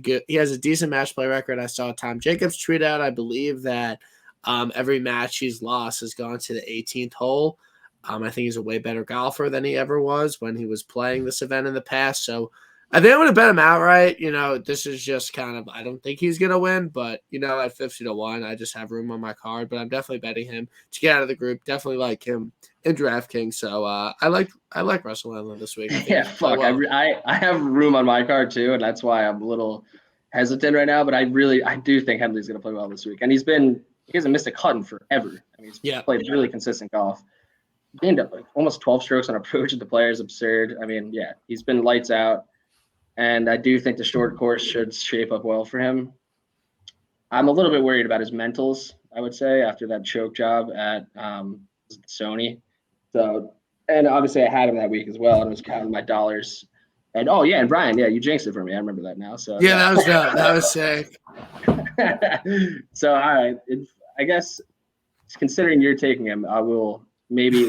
Speaker 4: a decent match play record. I saw Tom Jacobs tweet out, I believe, that every match he's lost has gone to the 18th hole. I think he's a way better golfer than he ever was when he was playing this event in the past. So I think I'm going to bet him outright. This is just kind of, I don't think he's going to win, but, at 50-1, I just have room on my card. But I'm definitely betting him to get out of the group. Definitely like him in DraftKings. So I like Russell Henley this week.
Speaker 1: Yeah, fuck.
Speaker 4: Well.
Speaker 1: I have room on my card too, and that's why I'm a little hesitant right now. But I do think Henley's going to play well this week. And he hasn't missed a cut in forever. I mean, he's played really consistent golf. Gained up like almost 12 strokes on approach at the Players. Absurd. I mean, yeah, he's been lights out. And I do think the short course should shape up well for him. I'm a little bit worried about his mentals, I would say, after that choke job at Sony. So, and obviously I had him that week as well, and I was counting my dollars. And and Brian, you jinxed it for me. I remember that now. So
Speaker 4: that was dope. That was sick.
Speaker 1: So, all right, I guess considering you're taking him, I will maybe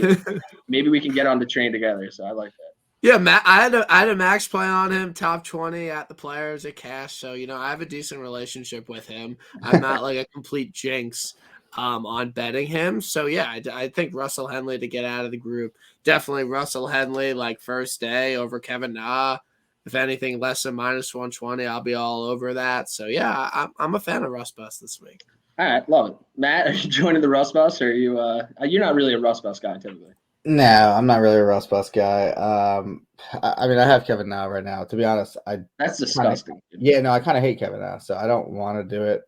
Speaker 1: we can get on the train together. So I like that.
Speaker 4: Yeah, I had a max play on him, top 20 at the Players at cash. So, I have a decent relationship with him. I'm not like a complete jinx on betting him. So, yeah, I think Russell Henley to get out of the group. Definitely Russell Henley, like first day over Kevin Na. If anything less than -120, I'll be all over that. So, yeah, I'm a fan of Russ Bus this week.
Speaker 1: All right, love it. Matt, are you joining the Russ Bus, or are you? You're not really a Russ Bus guy, typically.
Speaker 2: No, I'm not really a Russ Bus guy. I mean, I have Kevin now right now. To be honest,
Speaker 1: that's disgusting.
Speaker 2: I kind of hate Kevin now, so I don't want to do it.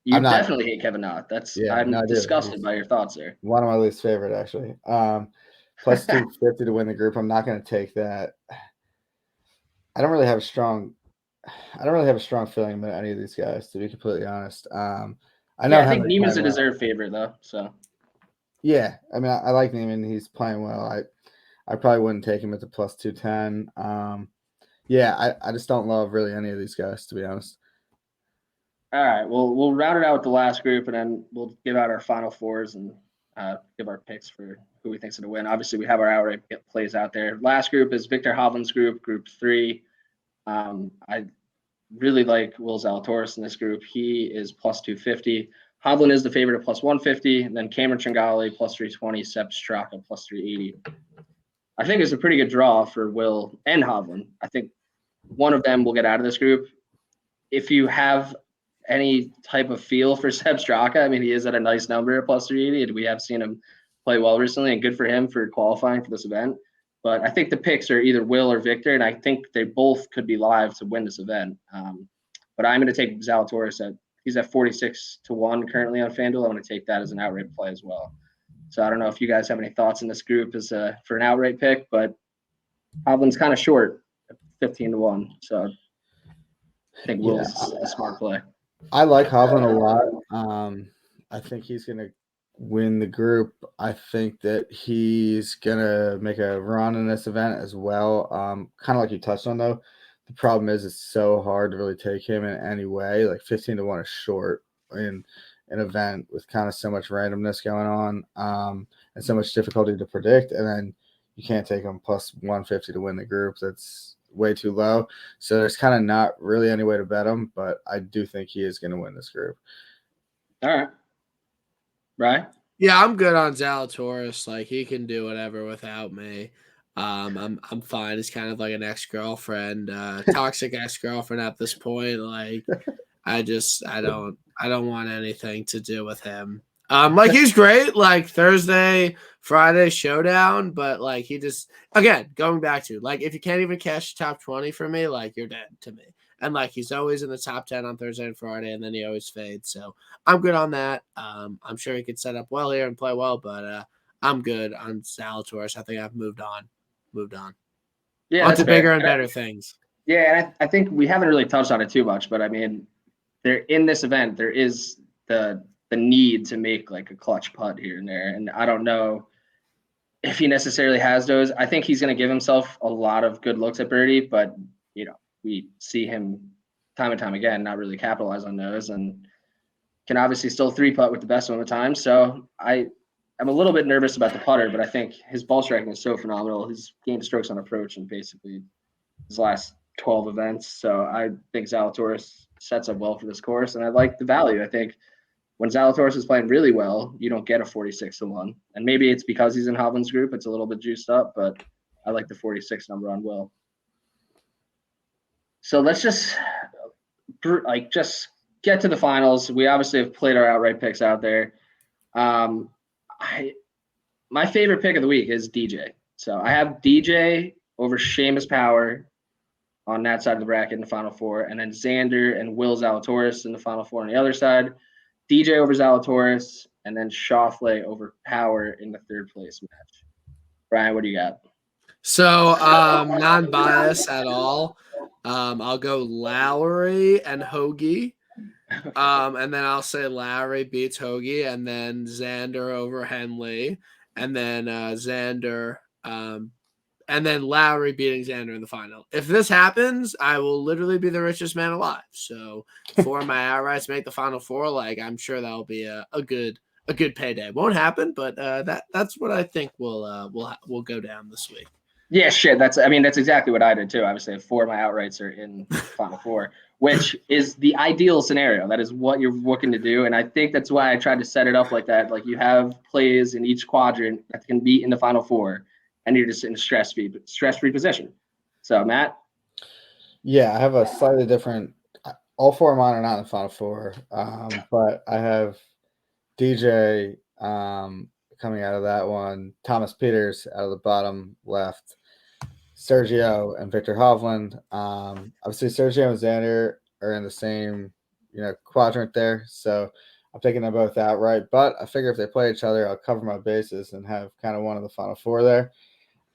Speaker 1: You definitely hate Kevin Na. I'm disgusted by your thoughts there.
Speaker 2: One of my least favorite, actually. Plus 250 to win the group. I'm not going to take that. I don't really have a strong feeling about any of these guys, to be completely honest. I
Speaker 1: think Neiman's a deserved favorite, though. So.
Speaker 2: Yeah, I mean, I like Neiman. He's playing well. I probably wouldn't take him at the plus 210. I just don't love really any of these guys, to be honest.
Speaker 1: All right, well, we'll round it out with the last group, and then we'll give out our final fours and give our picks for who we think's going to win. Obviously, we have our outright plays out there. Last group is Victor Hovland's group 3. I really like Will Zalatoris in this group. He is plus 250. Hovland is the favorite at plus 150, and then Cameron Tringali plus 320, Sepp Straka plus 380. I think it's a pretty good draw for Will and Hovland. I think one of them will get out of this group. If you have any type of feel for Sepp Straka, I mean, he is at a nice number at plus 380, and we have seen him play well recently, and good for him for qualifying for this event. But I think the picks are either Will or Victor, and I think they both could be live to win this event. But I'm going to take Zalatoris he's at 46-1 currently on FanDuel. I'm going to take that as an outright play as well. So I don't know if you guys have any thoughts in this group for an outright pick, but Hovland's kind of short at 15-1. So I think Will's a smart play.
Speaker 2: I like Hovland a lot. I think he's going to win the group. I think that he's going to make a run in this event as well. Kind of like you touched on, though. The problem is it's so hard to really take him in any way. Like 15-1 is short in an event with kind of so much randomness going on and so much difficulty to predict. And then you can't take him plus 150 to win the group. That's way too low. So there's kind of not really any way to bet him, but I do think he is going to win this group.
Speaker 1: All right. Right?
Speaker 4: Yeah, I'm good on Zalatoris. Like, he can do whatever without me. I'm fine. It's kind of like an ex-girlfriend, toxic ex-girlfriend at this point. Like, I don't want anything to do with him. Like, he's great, like Thursday, Friday showdown, but like he just, again, going back to, like, if you can't even cash the top 20 for me, like, you're dead to me. And like, he's always in the top 10 on Thursday and Friday, and then he always fades. So I'm good on that. I'm sure he could set up well here and play well, but I'm good on Zalatoris. I think I've moved on.
Speaker 1: Yeah,
Speaker 4: on to bigger and better things.
Speaker 1: Yeah, and I think we haven't really touched on it too much, but I mean, in this event, there is the need to make like a clutch putt here and there. And I don't know if he necessarily has those. I think he's going to give himself a lot of good looks at birdie, but we see him time and time again not really capitalize on those, and can obviously still 3-putt with the best of them at times. So I'm a little bit nervous about the putter, but I think his ball striking is so phenomenal. He's gained strokes on approach in basically his last 12 events. So I think Zalatoris sets up well for this course, and I like the value. I think when Zalatoris is playing really well, you don't get a 46-1. And maybe it's because he's in Hovland's group. It's a little bit juiced up, but I like the 46 number on Will. So let's just get to the finals. We obviously have played our outright picks out there. My favorite pick of the week is DJ. So I have DJ over Seamus Power on that side of the bracket in the Final Four, and then Xander and Will Zalatoris in the Final Four on the other side. DJ over Zalatoris, and then Schauffele over Power in the third place match. Brian, what do you got?
Speaker 4: So non-biased at all. I'll go Lowry and Hoagie. And then I'll say Lowry beats Hoagie, and then Xander over Henley, and then Xander, and then Lowry beating Xander in the final. If this happens, I will literally be the richest man alive. So for my outrights make the Final Four, like I'm sure that'll be a good payday. Won't happen, but that's what I think will go down this week.
Speaker 1: Yeah, shit. That's exactly what I did too. Obviously, 4 of my outrights are in Final Four, which is the ideal scenario. That is what you're looking to do, and I think that's why I tried to set it up like that. Like you have plays in each quadrant that can be in the Final Four, and you're just in a stress-free position. So, Matt.
Speaker 2: Yeah, I have a slightly different. All 4 of mine are not in the Final Four, but I have DJ coming out of that one, Thomas Peters out of the bottom left, Sergio and Victor Hovland. Obviously, Sergio and Xander are in the same, quadrant there. So I'm taking them both outright. But I figure if they play each other, I'll cover my bases and have kind of one of the Final Four there.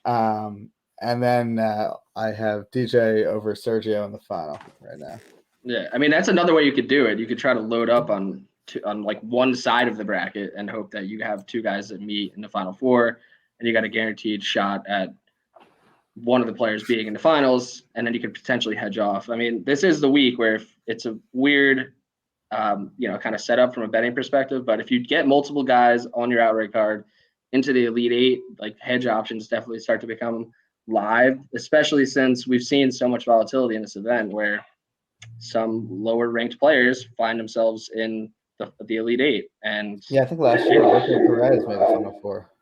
Speaker 2: And then I have DJ over Sergio in the final right now.
Speaker 1: Yeah, that's another way you could do it. You could try to load up on like one side of the bracket and hope that you have 2 guys that meet in the Final Four, and you got a guaranteed shot at one of the players being in the finals, and then you could potentially hedge off. This is the week where it's a weird, kind of setup from a betting perspective, but if you get multiple guys on your outright card into the Elite Eight, like hedge options definitely start to become live, especially since we've seen so much volatility in this event where some lower ranked players find themselves in the Elite Eight. And
Speaker 2: yeah, I think last year Rico Perez made the Final Four.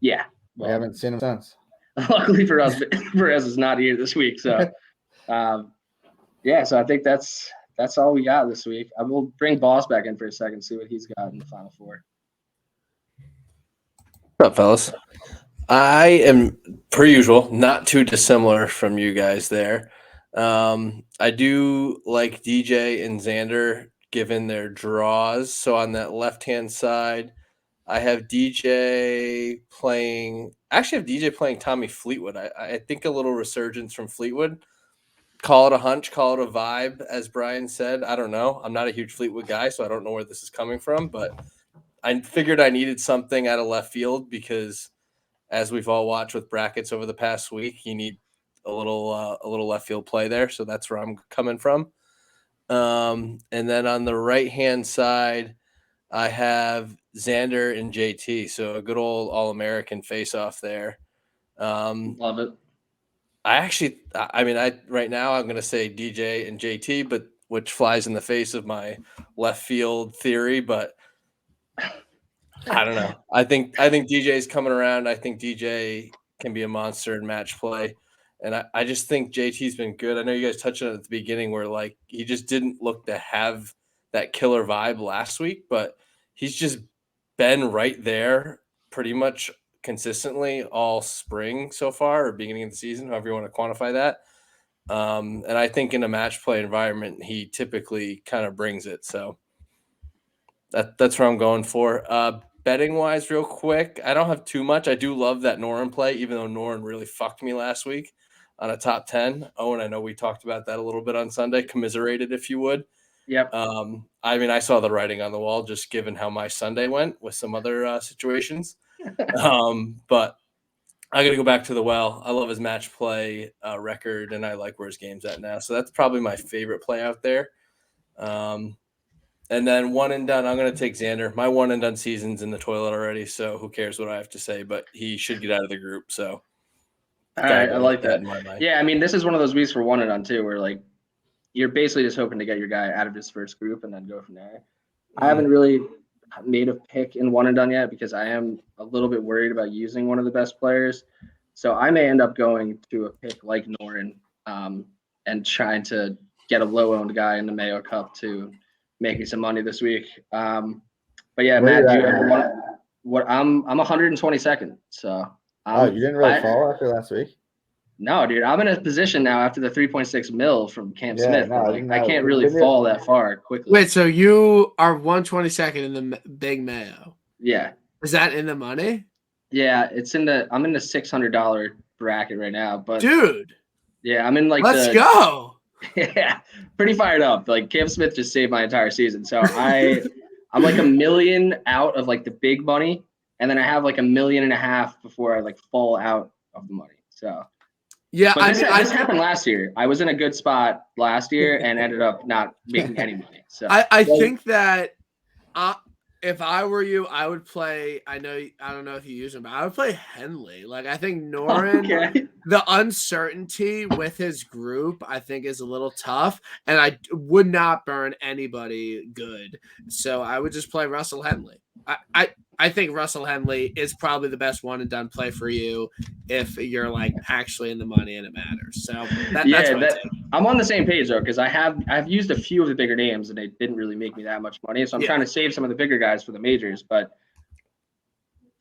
Speaker 1: Yeah.
Speaker 2: We haven't seen him since.
Speaker 1: Luckily for us, Perez is not here this week. So, so I think that's all we got this week. I will bring Boss back in for a second, see what he's got in the Final Four.
Speaker 3: What's up, fellas? I am, per usual, not too dissimilar from you guys there. I do like DJ and Xander given their draws. So on that left-hand side, I have DJ playing Tommy Fleetwood. I think a little resurgence from Fleetwood. Call it a hunch, call it a vibe, as Brian said. I don't know. I'm not a huge Fleetwood guy, so I don't know where this is coming from, but I figured I needed something out of left field because as we've all watched with brackets over the past week, you need a little left field play there. So that's where I'm coming from. And then on the right-hand side, I have Xander and JT. So a good old All-American face-off there.
Speaker 1: Love it.
Speaker 3: Right now I'm going to say DJ and JT, but which flies in the face of my left field theory, but I don't know. I think DJ is coming around. I think DJ can be a monster in match play. And I just think JT's been good. I know you guys touched on it at the beginning where like he just didn't look to have that killer vibe last week, but he's just been right there pretty much consistently all spring so far, or beginning of the season, however you want to quantify that. And I think in a match play environment, he typically kind of brings it. So that's where I'm going for. Betting wise, real quick, I don't have too much. I do love that Noren play, even though Noren really fucked me last week on a top 10. Owen, I know we talked about that a little bit on Sunday. Commiserated, if you would.
Speaker 1: Yep.
Speaker 3: I saw the writing on the wall, just given how my Sunday went with some other situations. But I got to go back to the well. I love his match play record, and I like where his game's at now. So that's probably my favorite play out there. And then one and done, I'm going to take Xander. My one and done season's in the toilet already, so who cares what I have to say, but he should get out of the group. So
Speaker 1: all right, I like that.
Speaker 3: In my mind.
Speaker 1: Yeah, this is one of those weeks for one and done too, where like you're basically just hoping to get your guy out of his first group and then go from there. I haven't really made a pick in one and done yet because I am a little bit worried about using one of the best players. So I may end up going to a pick like Noren and trying to get a low-owned guy in the Mayo Cup to making some money this week. But yeah,
Speaker 2: Where
Speaker 1: Matt, do
Speaker 2: you
Speaker 1: you
Speaker 2: at
Speaker 1: ever
Speaker 2: now?
Speaker 1: want? What I'm 122nd. So
Speaker 2: Oh, you didn't really
Speaker 1: I-
Speaker 2: fall after last week?
Speaker 1: No, dude, I'm in a position now after the 3.6 mil from Cam
Speaker 2: Yeah,
Speaker 1: Smith.
Speaker 2: no,
Speaker 1: Like, I
Speaker 2: no,
Speaker 1: can't
Speaker 2: we've
Speaker 1: really
Speaker 2: been there-
Speaker 1: fall that far quickly.
Speaker 4: Wait, so you are 122nd in the Big Mayo?
Speaker 1: Yeah,
Speaker 4: Is that in the money,
Speaker 1: yeah, I'm in the $600 bracket right now, but
Speaker 4: dude?
Speaker 1: yeah, I'm in like
Speaker 4: Let's go.
Speaker 1: Yeah, pretty fired up. Like Cam Smith just saved my entire season. So I'm like $1 million out of like the big money, and then I have like $1.5 million before I like fall out of the money. So
Speaker 4: Yeah,
Speaker 1: but
Speaker 4: I
Speaker 1: this,
Speaker 4: mean,
Speaker 1: this happened last year. I was in a good spot last year and ended up not making any money. So
Speaker 4: I think that if I were you, I would play. I don't know if you use him, but I would play Henley. Like I think Noren,
Speaker 1: okay.
Speaker 4: the uncertainty with his group, I think is a little tough, and I would not burn anybody good. So I would just play Russell Henley. I think Russell Henley is probably the best one and done play for you if you're like actually in the money and it matters. So that's my take.
Speaker 1: I'm on the same page though, because I've used a few of the bigger names and they didn't really make me that much money. So I'm trying to save some of the bigger guys for the majors. But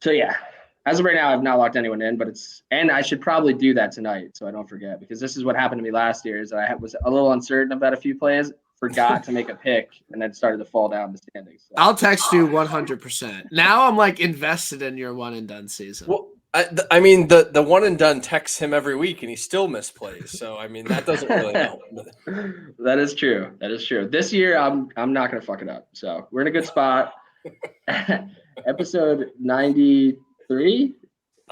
Speaker 1: so yeah, as of right now, I've not locked anyone in, but and I should probably do that tonight so I don't forget, because this is what happened to me last year is I was a little uncertain about a few plays, forgot to make a pick, and then started to fall down the standings. So.
Speaker 4: I'll text you 100%. Now I'm like invested in your one and done season.
Speaker 3: Well, I mean, the one and done texts him every week, and he still misplays. So I mean, that doesn't really help.
Speaker 1: That is true. That is true. This year, I'm not gonna fuck it up. So we're in a good spot. Episode 93,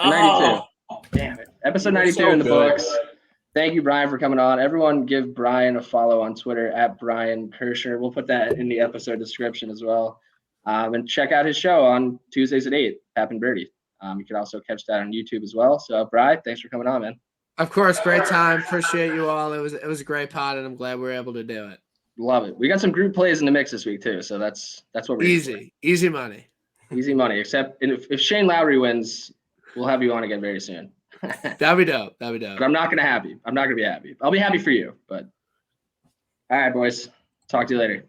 Speaker 1: 92. Damn it. Episode 92
Speaker 3: so
Speaker 1: in the
Speaker 3: good.
Speaker 1: books. Thank you, Brian, for coming on. Everyone, give Brian a follow on Twitter at Brian Kirscher. We'll put that in the episode description as well. And check out his show on Tuesdays at 8, Tap and Birdie. You can also catch that on YouTube as well. So, Brian, thanks for coming on, man.
Speaker 4: Of course, great time. Appreciate you all. It was a great pod, and I'm glad we were able to do it.
Speaker 1: Love it. We got some group plays in the mix this week too, so that's what we're
Speaker 4: easy money.
Speaker 1: Easy money. Except if Shane Lowry wins, we'll have you on again very soon.
Speaker 4: That'd be dope. But
Speaker 1: I'm not gonna be happy. I'll be happy for you. But all right, boys. Talk to you later.